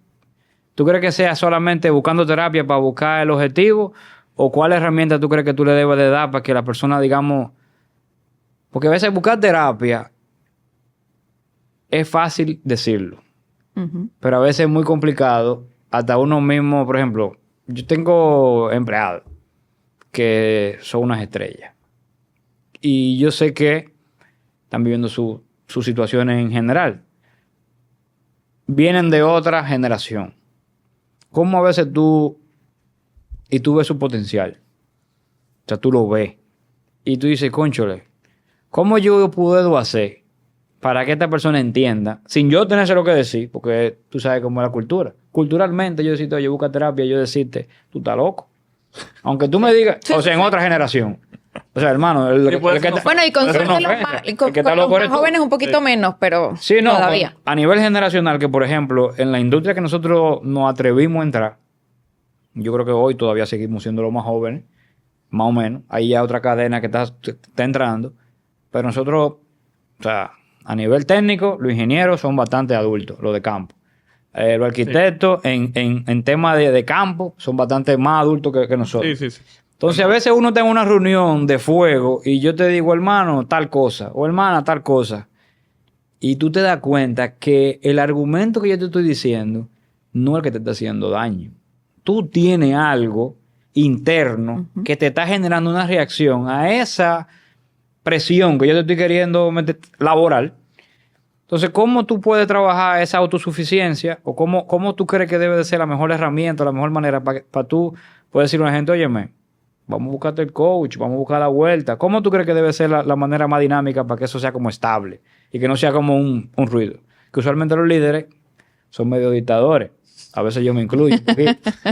¿Tú crees que sea solamente buscando terapia para buscar el objetivo? ¿O cuál herramienta tú crees que tú le debes de dar para que la persona, digamos... Porque a veces buscar terapia es fácil decirlo. Pero a veces es muy complicado. Hasta uno mismo, por ejemplo, yo tengo empleados que son unas estrellas. Y yo sé que están viviendo sus situaciones en general. Vienen de otra generación. ¿Cómo a veces tú ves su potencial? O sea, tú lo ves. Y tú dices, cónchole, ¿cómo yo puedo hacer para que esta persona entienda, sin yo tenerse lo que decir, porque tú sabes cómo es la cultura? Culturalmente yo decirte, oye, busca terapia, yo decirte, tú estás loco. Aunque tú me digas, o sea, en otra generación. O sea, hermano, bueno, y con suerte los más jóvenes un poquito menos, pero sí, no, todavía. A nivel generacional, que por ejemplo, en la industria que nosotros nos atrevimos a entrar, yo creo que hoy todavía seguimos siendo los más jóvenes, más o menos. Ahí ya otra cadena que está entrando. Pero nosotros, o sea, a nivel técnico, los ingenieros son bastante adultos, los de campo. Los arquitectos, en temas de campo, son bastante más adultos que nosotros. Sí. Entonces, a veces uno está en una reunión de fuego y yo te digo, hermano, tal cosa, o hermana, tal cosa. Y tú te das cuenta que el argumento que yo te estoy diciendo no es el que te está haciendo daño. Tú tienes algo interno que te está generando una reacción a esa presión que yo te estoy queriendo meter laboral. Entonces, ¿cómo tú puedes trabajar esa autosuficiencia? ¿O cómo tú crees que debe de ser la mejor herramienta, la mejor manera para tú poder decirle a la gente, óyeme, vamos a buscarte el coach, vamos a buscar la vuelta? ¿Cómo tú crees que debe ser la manera más dinámica para que eso sea como estable y que no sea como un ruido? Que usualmente los líderes son medio dictadores. A veces yo me incluyo.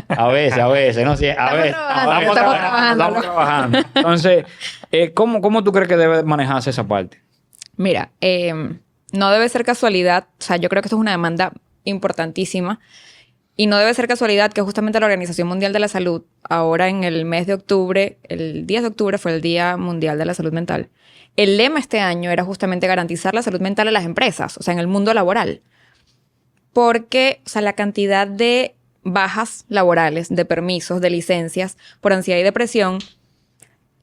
A veces, no sé. Estamos trabajando. Entonces, ¿cómo tú crees que debe manejarse esa parte? Mira, no debe ser casualidad. O sea, yo creo que esto es una demanda importantísima. Y no debe ser casualidad que justamente la Organización Mundial de la Salud, ahora en el mes de octubre, el 10 de octubre fue el Día Mundial de la Salud Mental. El lema este año era justamente garantizar la salud mental en las empresas, o sea, en el mundo laboral. Porque, o sea, la cantidad de bajas laborales, de permisos, de licencias por ansiedad y depresión,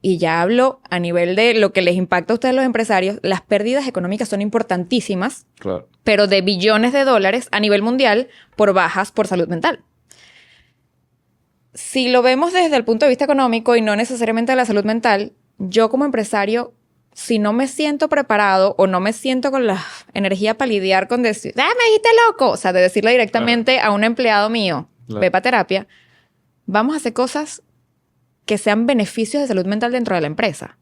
y ya hablo a nivel de lo que les impacta a ustedes los empresarios, las pérdidas económicas son importantísimas, claro, pero de billones de dólares a nivel mundial por bajas por salud mental. Si lo vemos desde el punto de vista económico y no necesariamente de la salud mental, yo como empresario, si no me siento preparado o no me siento con la energía para lidiar con decir, ¡ah, me dijiste loco! O sea, de decirle directamente a un empleado mío, ve para terapia, vamos a hacer cosas que sean beneficios de salud mental dentro de la empresa.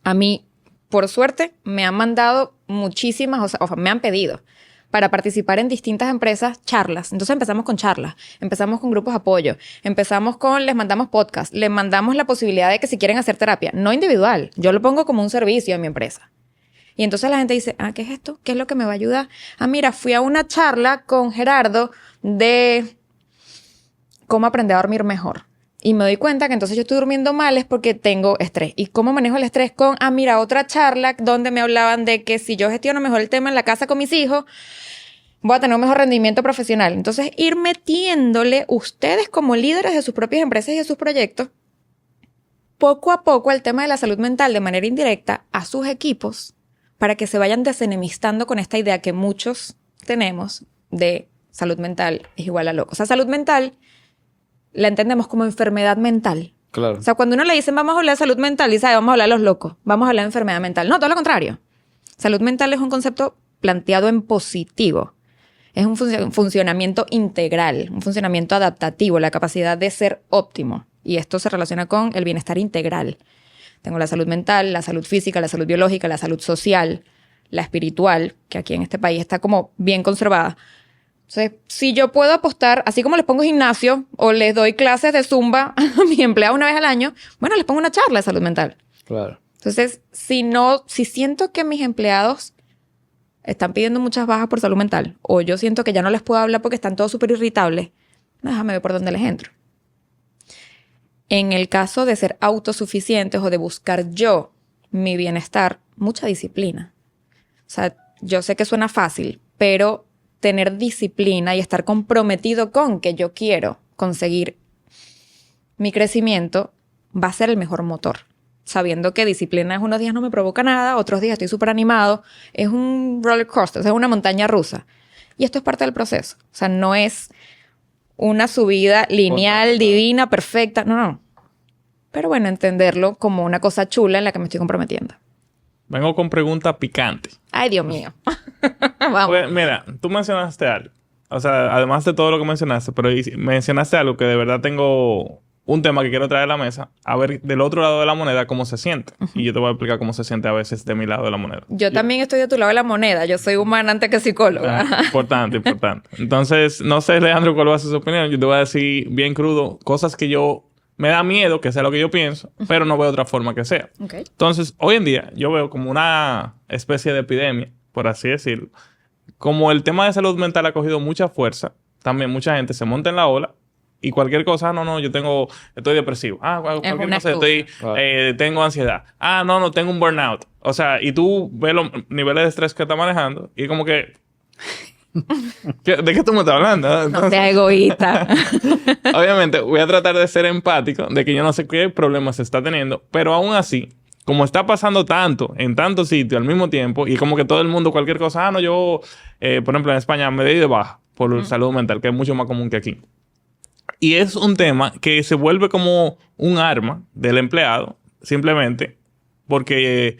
A mí, por suerte, me han mandado muchísimas, o sea, me han pedido para participar en distintas empresas charlas. Entonces empezamos con charlas, empezamos con grupos de apoyo, les mandamos podcast, les mandamos la posibilidad de que si quieren hacer terapia, no individual, yo lo pongo como un servicio en mi empresa. Y entonces la gente dice, ¿qué es esto? ¿Qué es lo que me va a ayudar? Mira, fui a una charla con Gerardo de cómo aprender a dormir mejor. Y me doy cuenta que entonces yo estoy durmiendo mal es porque tengo estrés. ¿Y cómo manejo el estrés? Mira, otra charla donde me hablaban de que si yo gestiono mejor el tema en la casa con mis hijos, voy a tener un mejor rendimiento profesional. Entonces, ir metiéndole ustedes como líderes de sus propias empresas y de sus proyectos, poco a poco el tema de la salud mental de manera indirecta a sus equipos para que se vayan desenemistando con esta idea que muchos tenemos de salud mental es igual a loco. O sea, salud mental la entendemos como enfermedad mental. Claro. O sea, cuando uno le dicen vamos a hablar de salud mental, dice, vamos a hablar de los locos, vamos a hablar de enfermedad mental. No, todo lo contrario. Salud mental es un concepto planteado en positivo. Es un funcionamiento integral, un funcionamiento adaptativo, la capacidad de ser óptimo. Y esto se relaciona con el bienestar integral. Tengo la salud mental, la salud física, la salud biológica, la salud social, la espiritual, que aquí en este país está como bien conservada. Entonces, si yo puedo apostar, así como les pongo gimnasio o les doy clases de Zumba a mi empleado una vez al año, bueno, les pongo una charla de salud mental. Claro. Entonces, si siento que mis empleados están pidiendo muchas bajas por salud mental o yo siento que ya no les puedo hablar porque están todos súper irritables, déjame ver por dónde les entro. En el caso de ser autosuficientes o de buscar yo mi bienestar, mucha disciplina. O sea, yo sé que suena fácil, pero tener disciplina y estar comprometido con que yo quiero conseguir mi crecimiento va a ser el mejor motor. Sabiendo que disciplina es unos días no me provoca nada, otros días estoy súper animado. Es un roller coaster, es una montaña rusa. Y esto es parte del proceso. O sea, no es una subida lineal, divina, perfecta. No. Pero bueno, entenderlo como una cosa chula en la que me estoy comprometiendo. Vengo con pregunta picante. Ay, Dios mío. Vamos. Pues, mira, tú mencionaste algo. O sea, además de todo lo que mencionaste, pero mencionaste algo que de verdad tengo un tema que quiero traer a la mesa. A ver, del otro lado de la moneda, cómo se siente. Y yo te voy a explicar cómo se siente a veces de mi lado de la moneda. Yo también estoy de tu lado de la moneda. Yo soy humana antes que psicóloga. Importante. Entonces, no sé, Leandro, cuál va a ser su opinión. Yo te voy a decir bien crudo cosas que yo... Me da miedo que sea lo que yo pienso, pero no veo otra forma que sea. Okay. Entonces, hoy en día, yo veo como una especie de epidemia, por así decirlo. Como el tema de salud mental ha cogido mucha fuerza, también mucha gente se monta en la ola y cualquier cosa, no, estoy depresivo. Cualquier cosa, tengo ansiedad. No, tengo un burnout. O sea, y tú ves los niveles de estrés que está manejando y como que... ¿De qué tú me estás hablando? Entonces, no seas egoísta. Obviamente, voy a tratar de ser empático, de que yo no sé qué problemas se está teniendo, pero aún así, como está pasando tanto, en tantos sitios al mismo tiempo, y como que todo el mundo, cualquier cosa, yo, por ejemplo, en España me di de baja por salud mental, que es mucho más común que aquí. Y es un tema que se vuelve como un arma del empleado, simplemente porque...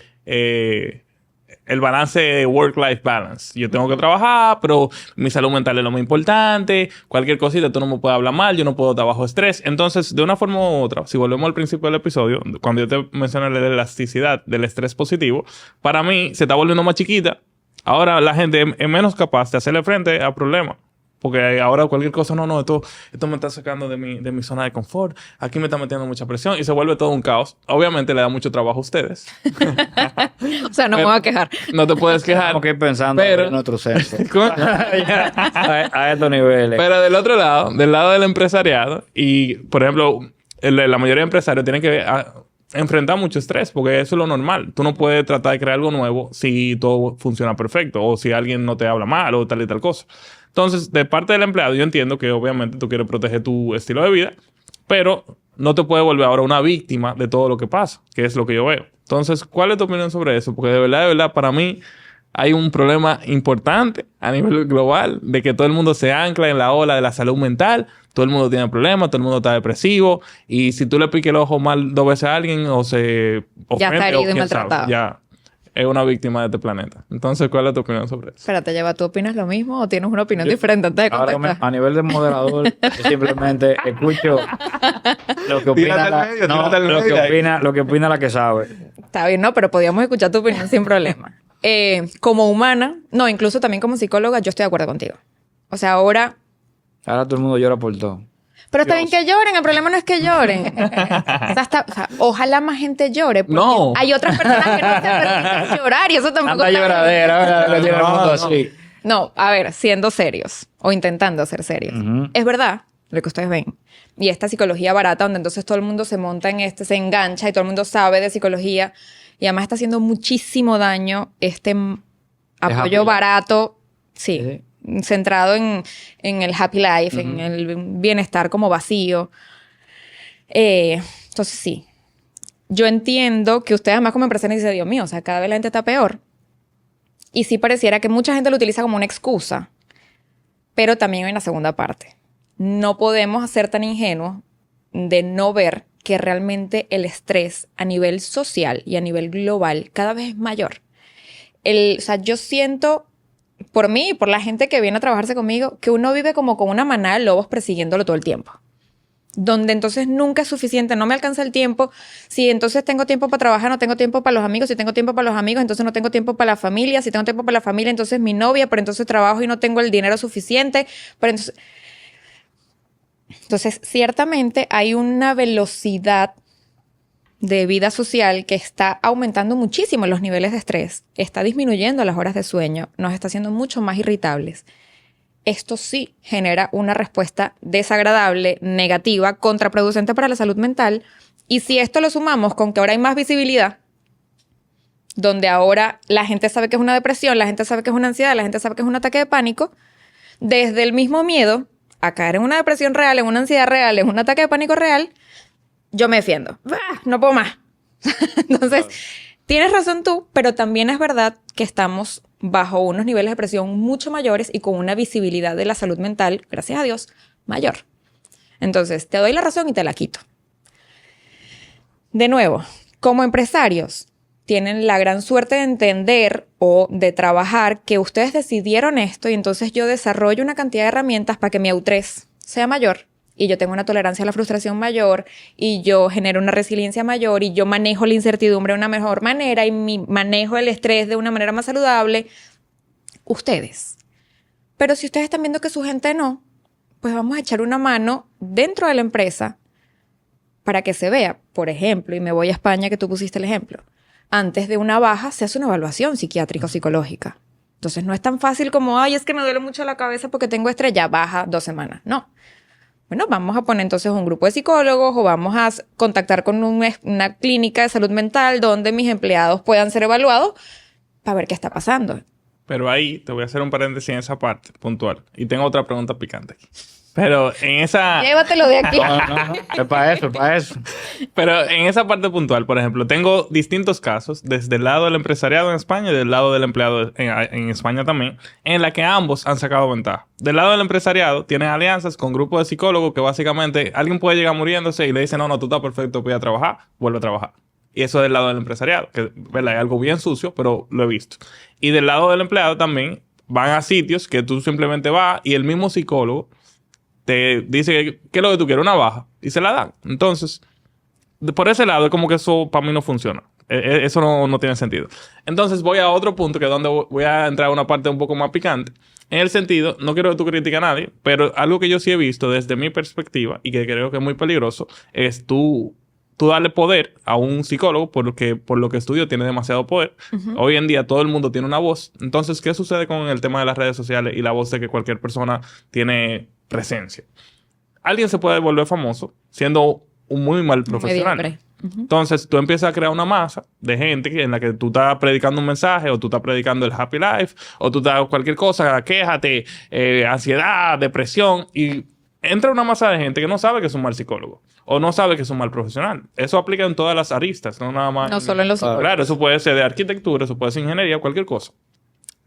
el balance, work-life balance. Yo tengo que trabajar, pero mi salud mental es lo más importante. Cualquier cosita, tú no me puedes hablar mal, yo no puedo estar bajo estrés. Entonces, de una forma u otra, si volvemos al principio del episodio, cuando yo te mencioné la elasticidad del estrés positivo, para mí se está volviendo más chiquita. Ahora la gente es menos capaz de hacerle frente a problemas. Porque ahora cualquier cosa, esto me está sacando de mi zona de confort. Aquí me está metiendo mucha presión y se vuelve todo un caos. Obviamente le da mucho trabajo a ustedes. O sea, no me voy a quejar. No te puedes quejar. Tenemos que ir pensando en nuestro censo. a estos niveles. Pero del otro lado, del lado del empresariado, y por ejemplo, la mayoría de empresarios tienen que enfrentar mucho estrés, porque eso es lo normal. Tú no puedes tratar de crear algo nuevo si todo funciona perfecto, o si alguien no te habla mal, o tal y tal cosa. Entonces, de parte del empleado, yo entiendo que obviamente tú quieres proteger tu estilo de vida, pero no te puedes volver ahora una víctima de todo lo que pasa, que es lo que yo veo. Entonces, ¿cuál es tu opinión sobre eso? Porque de verdad, para mí hay un problema importante a nivel global de que todo el mundo se ancla en la ola de la salud mental, todo el mundo tiene problemas, todo el mundo está depresivo, y si tú le piques el ojo mal 2 veces a alguien o se ofende, ya está herido y maltratado. Ya es una víctima de este planeta. Entonces, ¿cuál es tu opinión sobre eso? Espérate, Lleva, ¿tú opinas lo mismo o tienes una opinión diferente antes de contestar? A nivel de moderador, yo simplemente escucho lo que opina lo que opina la que sabe. Está bien, no, pero podíamos escuchar tu opinión sin problema. Como humana, incluso también como psicóloga, yo estoy de acuerdo contigo. O sea, ahora todo el mundo llora por todo. Pero está bien que lloren, el problema no es que lloren. Ojalá más gente llore. Porque hay otras personas que no se permiten llorar y eso tampoco está lloradera. No, a ver, siendo serios o intentando ser serios. Es verdad lo que ustedes ven. Y esta psicología barata donde entonces todo el mundo se monta en se engancha y todo el mundo sabe de psicología y además está haciendo muchísimo daño apoyo barato. Sí. Centrado en el happy life, en el bienestar como vacío. Entonces, sí. Yo entiendo que ustedes además como empresarios dicen, Dios mío, o sea, cada vez la gente está peor. Y sí pareciera que mucha gente lo utiliza como una excusa. Pero también hay una segunda parte. No podemos ser tan ingenuos de no ver que realmente el estrés a nivel social y a nivel global cada vez es mayor. O sea, yo siento... por mí y por la gente que viene a trabajarse conmigo, que uno vive como con una manada de lobos persiguiéndolo todo el tiempo. Donde entonces nunca es suficiente, no me alcanza el tiempo. Si entonces tengo tiempo para trabajar, no tengo tiempo para los amigos. Si tengo tiempo para los amigos, entonces no tengo tiempo para la familia. Si tengo tiempo para la familia, entonces mi novia, pero entonces trabajo y no tengo el dinero suficiente. Pero entonces, ciertamente hay una velocidad de vida social que está aumentando muchísimo los niveles de estrés, está disminuyendo las horas de sueño, nos está haciendo mucho más irritables. Esto sí genera una respuesta desagradable, negativa, contraproducente para la salud mental. Y si esto lo sumamos con que ahora hay más visibilidad donde ahora la gente sabe que es una depresión, la gente sabe que es una ansiedad, la gente sabe que es un ataque de pánico, desde el mismo miedo a caer en una depresión real, en una ansiedad real, en un ataque de pánico real, yo me defiendo. No puedo más. Entonces, tienes razón tú, pero también es verdad que estamos bajo unos niveles de presión mucho mayores y con una visibilidad de la salud mental, gracias a Dios, mayor. Entonces, te doy la razón y te la quito. De nuevo, como empresarios, tienen la gran suerte de entender o de trabajar que ustedes decidieron esto y entonces yo desarrollo una cantidad de herramientas para que mi eustrés sea mayor y yo tengo una tolerancia a la frustración mayor y yo genero una resiliencia mayor y yo manejo la incertidumbre de una mejor manera y manejo el estrés de una manera más saludable. Ustedes. Pero si ustedes están viendo que su gente no, pues vamos a echar una mano dentro de la empresa para que se vea. Por ejemplo, y me voy a España que tú pusiste el ejemplo. Antes de una baja se hace una evaluación psiquiátrica o psicológica. Entonces no es tan fácil como, ay, es que me duele mucho la cabeza porque tengo estrés, ya baja 2 semanas. No. Bueno, vamos a poner entonces un grupo de psicólogos o vamos a contactar con una clínica de salud mental donde mis empleados puedan ser evaluados para ver qué está pasando. Pero ahí te voy a hacer un paréntesis en esa parte puntual. Y tengo otra pregunta picante aquí. Pero en esa... Llévatelo de aquí. No. Es para eso, es para eso. Pero en esa parte puntual, por ejemplo, tengo distintos casos desde el lado del empresariado en España y del lado del empleado en España también, en la que ambos han sacado ventaja. Del lado del empresariado tienen alianzas con grupos de psicólogos que básicamente alguien puede llegar muriéndose y le dice, no, tú estás perfecto, voy a trabajar, vuelve a trabajar. Y eso del lado del empresariado, que ¿verdad? Es algo bien sucio, pero lo he visto. Y del lado del empleado también van a sitios que tú simplemente vas y el mismo psicólogo te dice, ¿qué es lo que tú quieres? Una baja. Y se la dan. Entonces, por ese lado es como que eso para mí no funciona. Eso no tiene sentido. Entonces voy a otro punto que es donde voy a entrar a una parte un poco más picante. En el sentido, no quiero que tú critiques a nadie, pero algo que yo sí he visto desde mi perspectiva y que creo que es muy peligroso es tú darle poder a un psicólogo porque por lo que estudio tiene demasiado poder. Hoy en día todo el mundo tiene una voz. Entonces, ¿qué sucede con el tema de las redes sociales y la voz de que cualquier persona tiene presencia? Alguien se puede volver famoso siendo un muy mal profesional. Entonces, tú empiezas a crear una masa de gente en la que tú estás predicando un mensaje o tú estás predicando el happy life o tú estás cualquier cosa, quéjate, ansiedad, depresión y entra una masa de gente que no sabe que es un mal psicólogo o no sabe que es un mal profesional. Eso aplica en todas las aristas, no nada más. No solo en los psicólogos. Claro, eso puede ser de arquitectura, eso puede ser ingeniería, cualquier cosa.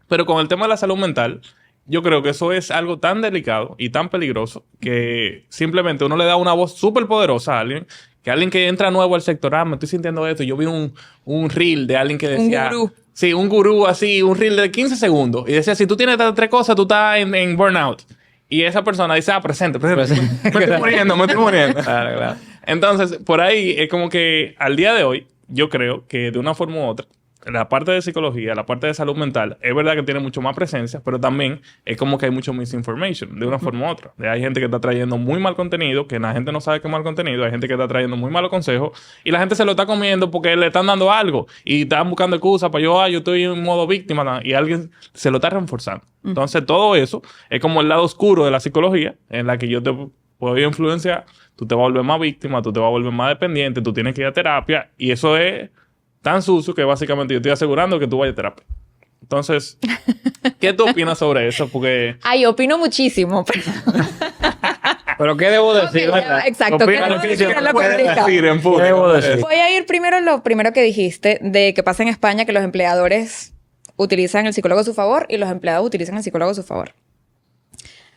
Pero con el tema de la salud mental, yo creo que eso es algo tan delicado y tan peligroso que simplemente uno le da una voz súper poderosa a alguien, que alguien que entra nuevo al sector, me estoy sintiendo esto. Yo vi un reel de alguien que decía... Un gurú. Sí, un gurú así, un reel de 15 segundos. Y decía, si tú tienes estas 3 cosas, tú estás en burnout. Y esa persona dice, presente. Me estoy muriendo. Claro. Entonces, por ahí es como que al día de hoy, yo creo que de una forma u otra, la parte de psicología, la parte de salud mental, es verdad que tiene mucho más presencia, pero también es como que hay mucho misinformation, de una forma u otra. Hay gente que está trayendo muy mal contenido, que la gente no sabe que es mal contenido, hay gente que está trayendo muy malos consejos, y la gente se lo está comiendo porque le están dando algo, y están buscando excusas para yo estoy en modo víctima, y alguien se lo está reforzando. Entonces, todo eso es como el lado oscuro de la psicología, en la que yo te puedo influenciar, tú te vas a volver más víctima, tú te vas a volver más dependiente, tú tienes que ir a terapia, y eso es tan sucio que básicamente yo estoy asegurando que tú vayas a terapia. Entonces, ¿qué tú opinas sobre eso? Porque... Ay, opino muchísimo. Pero ¿qué debo decir? Exacto. ¿Qué debo decir? Voy a ir primero a lo primero que dijiste de que pasa en España, que los empleadores utilizan el psicólogo a su favor y los empleados utilizan el psicólogo a su favor.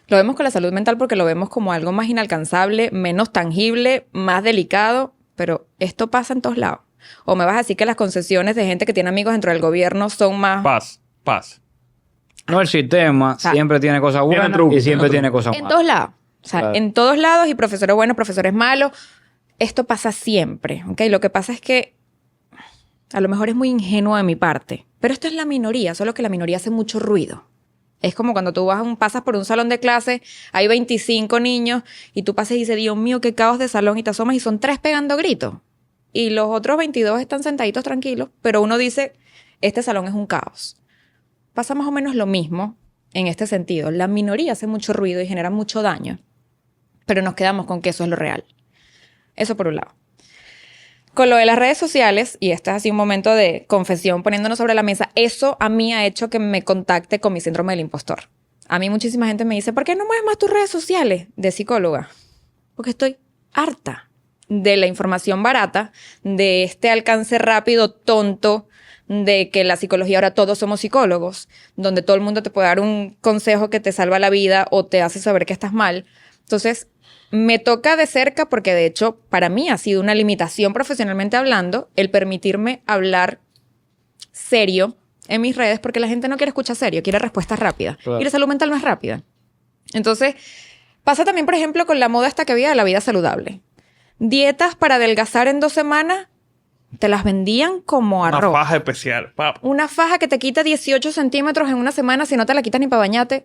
Lo vemos con la salud mental porque lo vemos como algo más inalcanzable, menos tangible, más delicado, pero esto pasa en todos lados. O me vas a decir que las concesiones de gente que tiene amigos dentro del gobierno son más... Paz. No, el sistema siempre tiene cosas buenas y siempre tiene cosas malas. En todos lados. O sea, claro. En todos lados y profesores buenos, profesores malos. Esto pasa siempre, ¿ok? Lo que pasa es que a lo mejor es muy ingenuo de mi parte, pero esto es la minoría, solo que la minoría hace mucho ruido. Es como cuando tú pasas por un salón de clase, hay 25 niños y tú pasas y dices, Dios mío, qué caos de salón, y te asomas y son 3 pegando gritos. Y los otros 22 están sentaditos tranquilos, pero uno dice, este salón es un caos. Pasa más o menos lo mismo en este sentido. La minoría hace mucho ruido y genera mucho daño, pero nos quedamos con que eso es lo real. Eso por un lado. Con lo de las redes sociales, y este es así un momento de confesión poniéndonos sobre la mesa, eso a mí ha hecho que me contacte con mi síndrome del impostor. A mí muchísima gente me dice, ¿por qué no mueves más tus redes sociales? De psicóloga. Porque estoy harta de la información barata, de este alcance rápido, tonto, de que la psicología ahora todos somos psicólogos, donde todo el mundo te puede dar un consejo que te salva la vida o te hace saber que estás mal. Entonces, me toca de cerca porque de hecho para mí ha sido una limitación profesionalmente hablando el permitirme hablar serio en mis redes porque la gente no quiere escuchar serio, quiere respuestas rápidas. Claro. Y la salud mental no es rápida. Entonces, pasa también, por ejemplo, con la moda esta que había de la vida saludable. Dietas para adelgazar en 2 semanas, te las vendían como arroz. Una faja especial. Una faja que te quita 18 centímetros en una semana si no te la quitas ni para bañarte.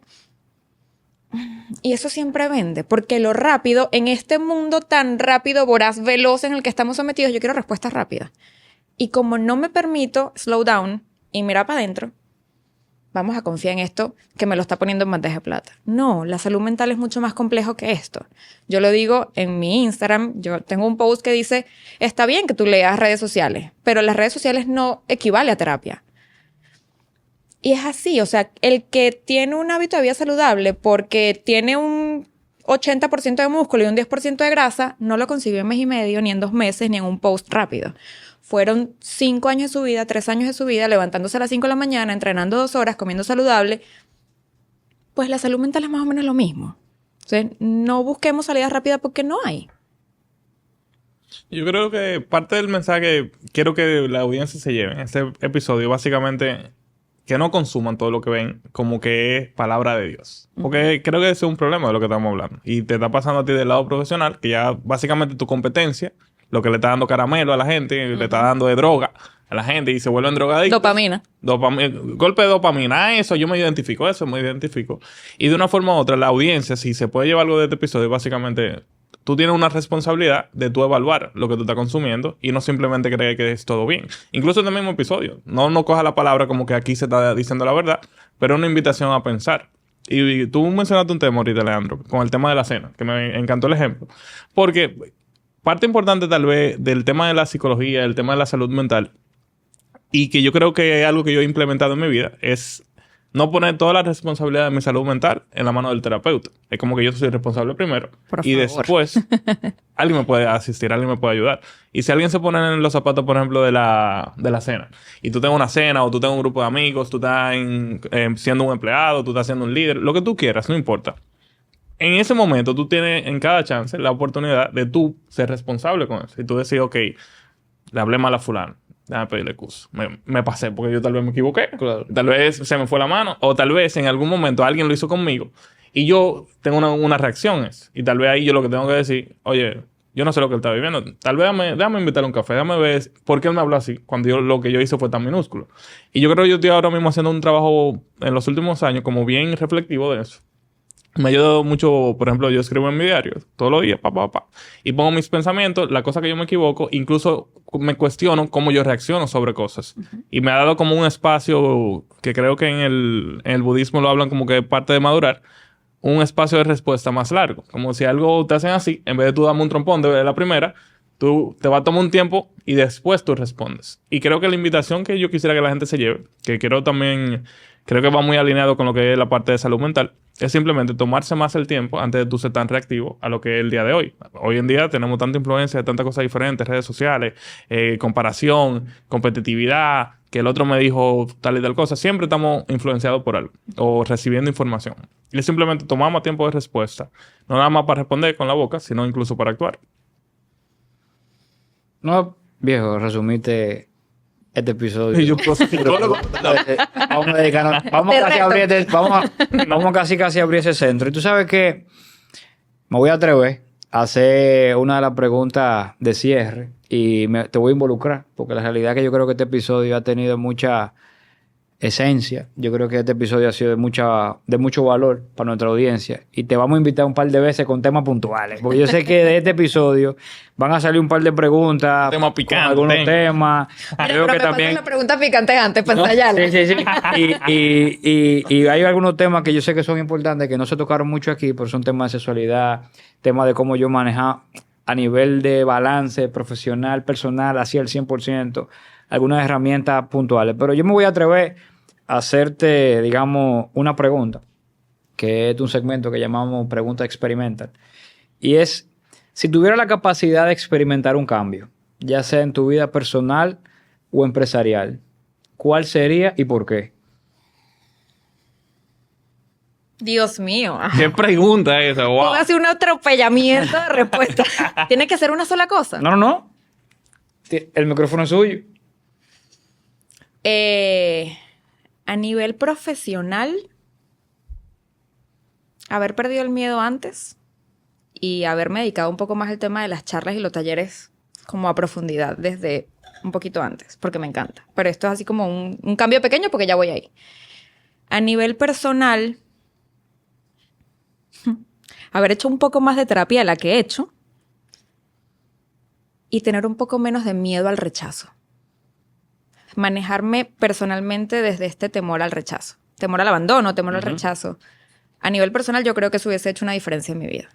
Y eso siempre vende, porque lo rápido, en este mundo tan rápido, voraz, veloz en el que estamos sometidos, yo quiero respuestas rápidas. Y como no me permito slow down y mirar para adentro, vamos a confiar en esto que me lo está poniendo en bandeja de plata. No, la salud mental es mucho más complejo que esto. Yo lo digo en mi Instagram, yo tengo un post que dice, está bien que tú leas redes sociales, pero las redes sociales no equivale a terapia. Y es así, o sea, el que tiene un hábito de vida saludable porque tiene un 80% de músculo y un 10% de grasa, no lo consiguió en mes y medio, ni en 2 meses, ni en un post rápido. Fueron 5 años de su vida, 3 años de su vida, levantándose a las 5 de la mañana, entrenando 2 horas, comiendo saludable. Pues la salud mental es más o menos lo mismo. Entonces, no busquemos salidas rápidas porque no hay. Yo creo que parte del mensaje que quiero que la audiencia se lleve en este episodio, básicamente, que no consuman todo lo que ven como que es palabra de Dios. Porque creo que ese es un problema de lo que estamos hablando. Y te está pasando a ti del lado profesional, que ya básicamente tu competencia, lo que le está dando caramelo a la gente, le está dando de droga a la gente y se vuelven drogadictos. Dopamina. Golpe de dopamina. Eso, yo me identifico. Y de una forma u otra, la audiencia, si se puede llevar algo de este episodio, básicamente, tú tienes una responsabilidad de tú evaluar lo que tú estás consumiendo y no simplemente creer que es todo bien. Incluso en el mismo episodio. No cojas la palabra como que aquí se está diciendo la verdad, pero es una invitación a pensar. Y tú mencionaste un tema ahorita, Leandro, con el tema de la cena, que me encantó el ejemplo. Porque parte importante tal vez del tema de la psicología, del tema de la salud mental, y que yo creo que es algo que yo he implementado en mi vida, es no poner toda la responsabilidad de mi salud mental en la mano del terapeuta. Es como que yo soy responsable primero. Por y favor. después alguien me puede asistir, alguien me puede ayudar. Y si alguien se pone en los zapatos, por ejemplo, de la cena, y tú tengas una cena o tú tengas un grupo de amigos, tú estás siendo un empleado, tú estás siendo un líder, lo que tú quieras, no importa. En ese momento tú tienes en cada chance la oportunidad de tú ser responsable con eso. Y tú decís, ok, le hablé mal a fulano. Déjame pedirle excusa. Me pasé porque yo tal vez me equivoqué. Claro. Tal vez se me fue la mano. O tal vez en algún momento alguien lo hizo conmigo. Y yo tengo una reacción. Y tal vez ahí yo lo que tengo que decir, oye, yo no sé lo que él está viviendo. Tal vez déjame invitarle a un café. Déjame ver por qué él me habló así. Cuando lo que yo hice fue tan minúsculo. Y yo creo que yo estoy ahora mismo haciendo un trabajo en los últimos años como bien reflectivo de eso. Me ha ayudado mucho, por ejemplo, yo escribo en mi diario todos los días, y pongo mis pensamientos, la cosa que yo me equivoco, incluso me cuestiono cómo yo reacciono sobre cosas. Y me ha dado como un espacio que creo que en el budismo lo hablan como que parte de madurar, un espacio de respuesta más largo. Como si algo te hacen así, en vez de tú darme un trompón de la primera, tú te va a tomar un tiempo y después tú respondes. Y creo que la invitación que yo quisiera que la gente se lleve, que creo que va muy alineado con lo que es la parte de salud mental, es simplemente tomarse más el tiempo antes de tú ser tan reactivo a lo que es el día de hoy. Hoy en día tenemos tanta influencia de tantas cosas diferentes, redes sociales, comparación, competitividad, que el otro me dijo tal y tal cosa. Siempre estamos influenciados por algo o recibiendo información. Y simplemente tomamos tiempo de respuesta. No nada más para responder con la boca, sino incluso para actuar. No, viejo, resumiste este episodio. Y yo, psicólogo. Vamos a dedicarnos, vamos casi a abrir ese centro. Y tú sabes que me voy a atrever a hacer una de las preguntas de cierre y te voy a involucrar, porque la realidad es que yo creo que este episodio ha tenido mucha esencia. Yo creo que este episodio ha sido de mucho valor para nuestra audiencia y te vamos a invitar un par de veces con temas puntuales, porque yo sé que de este episodio van a salir un par de preguntas, tema picante, algunos temas. Mira, Creo pero que me también pasan la pregunta picante antes para ensayarla. Sí. Y hay algunos temas que yo sé que son importantes, que no se tocaron mucho aquí, pero son temas de sexualidad, temas de cómo yo manejar a nivel de balance profesional, personal, así al 100%, algunas herramientas puntuales. Pero yo me voy a atrever a hacerte, digamos, una pregunta, que es un segmento que llamamos Pregunta Experimental. Y es, si tuviera la capacidad de experimentar un cambio, ya sea en tu vida personal o empresarial, ¿cuál sería y por qué? Dios mío. ¿Qué pregunta es esa? Wow. Póngase un atropellamiento de respuesta. ¿Tiene que ser una sola cosa? No. El micrófono es suyo. A nivel profesional, haber perdido el miedo antes y haberme dedicado un poco más al tema de las charlas y los talleres como a profundidad desde un poquito antes, porque me encanta. Pero esto es así como un cambio pequeño porque ya voy ahí. A nivel personal, haber hecho un poco más de terapia de la que he hecho y tener un poco menos de miedo al rechazo. Manejarme personalmente desde este temor al rechazo. Temor al abandono, temor al rechazo. A nivel personal, yo creo que eso hubiese hecho una diferencia en mi vida.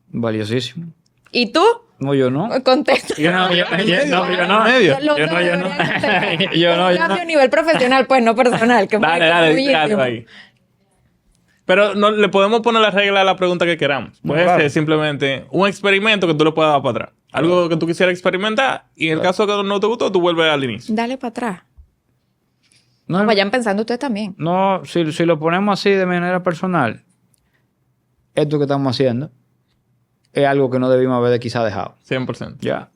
Valiosísimo. ¿Y tú? No, yo no. Contesta. Yo no. Yo Un cambio a nivel profesional, pues, no personal. Que Dale, ahí. Pero no le podemos poner la regla a la pregunta que queramos. Puede ser simplemente un experimento que tú le puedas dar para atrás. Algo que tú quisieras experimentar y en el caso que no te gustó, tú vuelves al inicio. Dale para atrás. No, Vayan pensando ustedes también. no, si lo ponemos así de manera personal, esto que estamos haciendo es algo que no debimos haber quizá dejado. 100%. Ya.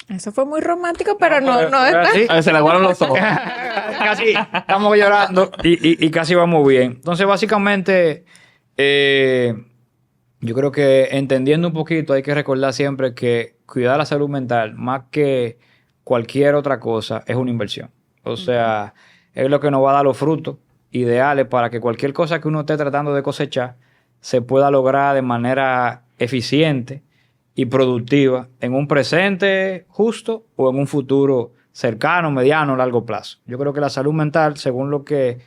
Eso fue muy romántico, pero no pero es... así. A ver, se le aguaron los ojos. Casi estamos llorando y casi vamos bien. Entonces, básicamente, yo creo que entendiendo un poquito, hay que recordar siempre que cuidar la salud mental, más que cualquier otra cosa, es una inversión. O sea, es lo que nos va a dar los frutos ideales para que cualquier cosa que uno esté tratando de cosechar se pueda lograr de manera eficiente y productiva en un presente justo o en un futuro cercano, mediano, largo plazo. Yo creo que la salud mental, según lo que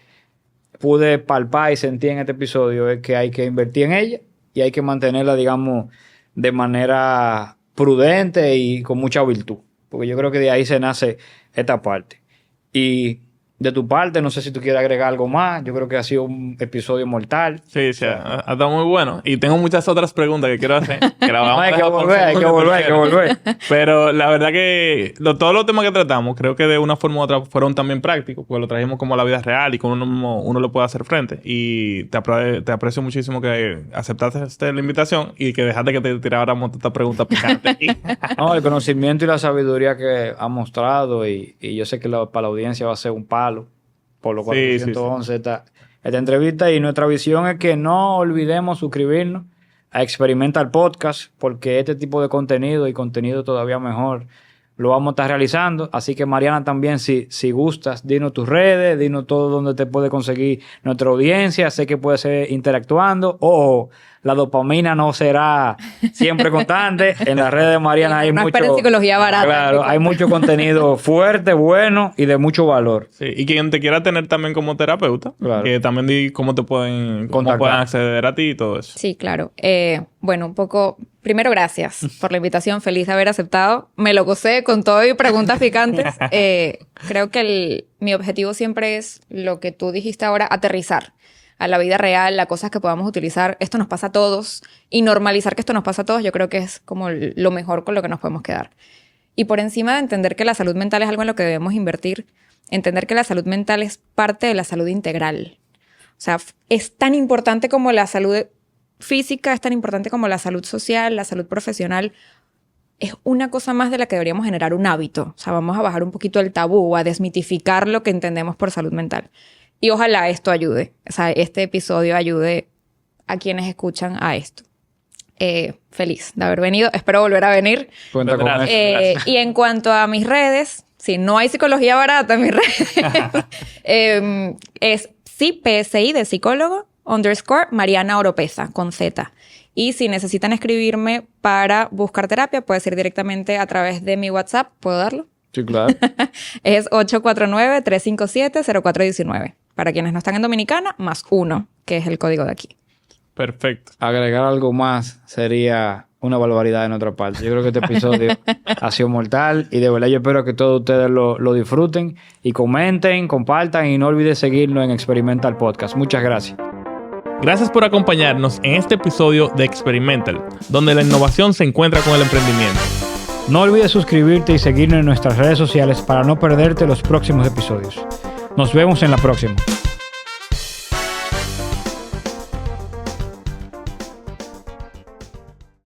pude palpar y sentir en este episodio, es que hay que invertir en ella y hay que mantenerla, digamos, de manera prudente y con mucha virtud. Porque yo creo que de ahí se nace esta parte. Y de tu parte, no sé si tú quieres agregar algo más. Yo creo que ha sido un episodio mortal. Sí, ha estado muy bueno. Y tengo muchas otras preguntas que quiero hacer. Que la vamos Hay a que volver. Pero la verdad que todos los temas que tratamos, creo que de una forma u otra fueron también prácticos, porque lo trajimos como a la vida real y con uno le puede hacer frente. Y te aprecio muchísimo que aceptaste la invitación y que dejaste que te tiráramos esta pregunta picante. No, el conocimiento y la sabiduría que ha mostrado y yo sé que para la audiencia va a ser un palo por lo 411 esta entrevista, y nuestra visión es que no olvidemos suscribirnos a Experimental Podcast, porque este tipo de contenido y contenido todavía mejor lo vamos a estar realizando. Así que Mariana, también si gustas, dinos tus redes, dinos todo donde te puede conseguir nuestra audiencia. Sé que puede ser interactuando. Ojo, la dopamina no será siempre constante. En las redes de Mariana hay mucho... esperen psicología barata. Claro, hay mucho contenido fuerte, bueno y de mucho valor. Sí, y quien te quiera tener también como terapeuta, que también di cómo pueden acceder a ti y todo eso. Sí, claro. Bueno, un poco... Primero, gracias por la invitación. Feliz de haber aceptado. Me lo gocé con todo y preguntas picantes. Creo que mi objetivo siempre es lo que tú dijiste ahora, aterrizar a la vida real, las cosas que podamos utilizar. Esto nos pasa a todos. Y normalizar que esto nos pasa a todos, yo creo que es como lo mejor con lo que nos podemos quedar. Y por encima de entender que la salud mental es algo en lo que debemos invertir, entender que la salud mental es parte de la salud integral. O sea, es tan importante como la salud física, es tan importante como la salud social, la salud profesional. Es una cosa más de la que deberíamos generar un hábito. O sea, vamos a bajar un poquito el tabú, a desmitificar lo que entendemos por salud mental. Y ojalá esto ayude. O sea, este episodio ayude a quienes escuchan a esto. Feliz de haber venido. Espero volver a venir. Cuenta con eso. Y en cuanto a mis redes, si no hay psicología barata en mis redes, es PSI de psicólogo _ Mariana Oropeza con Z. Y si necesitan escribirme para buscar terapia, puede ser directamente a través de mi WhatsApp. ¿Puedo darlo? Sí, claro. Es 849-357-0419. Para quienes no están en Dominicana, +1, que es el código de aquí. Perfecto. Agregar algo más sería una barbaridad en otra parte. Yo creo que este episodio ha sido mortal y de verdad yo espero que todos ustedes lo disfruten y comenten, compartan y no olviden seguirnos en Experimental Podcast. Muchas gracias. Gracias por acompañarnos en este episodio de Experimental, donde la innovación se encuentra con el emprendimiento. No olvides suscribirte y seguirnos en nuestras redes sociales para no perderte los próximos episodios. Nos vemos en la próxima.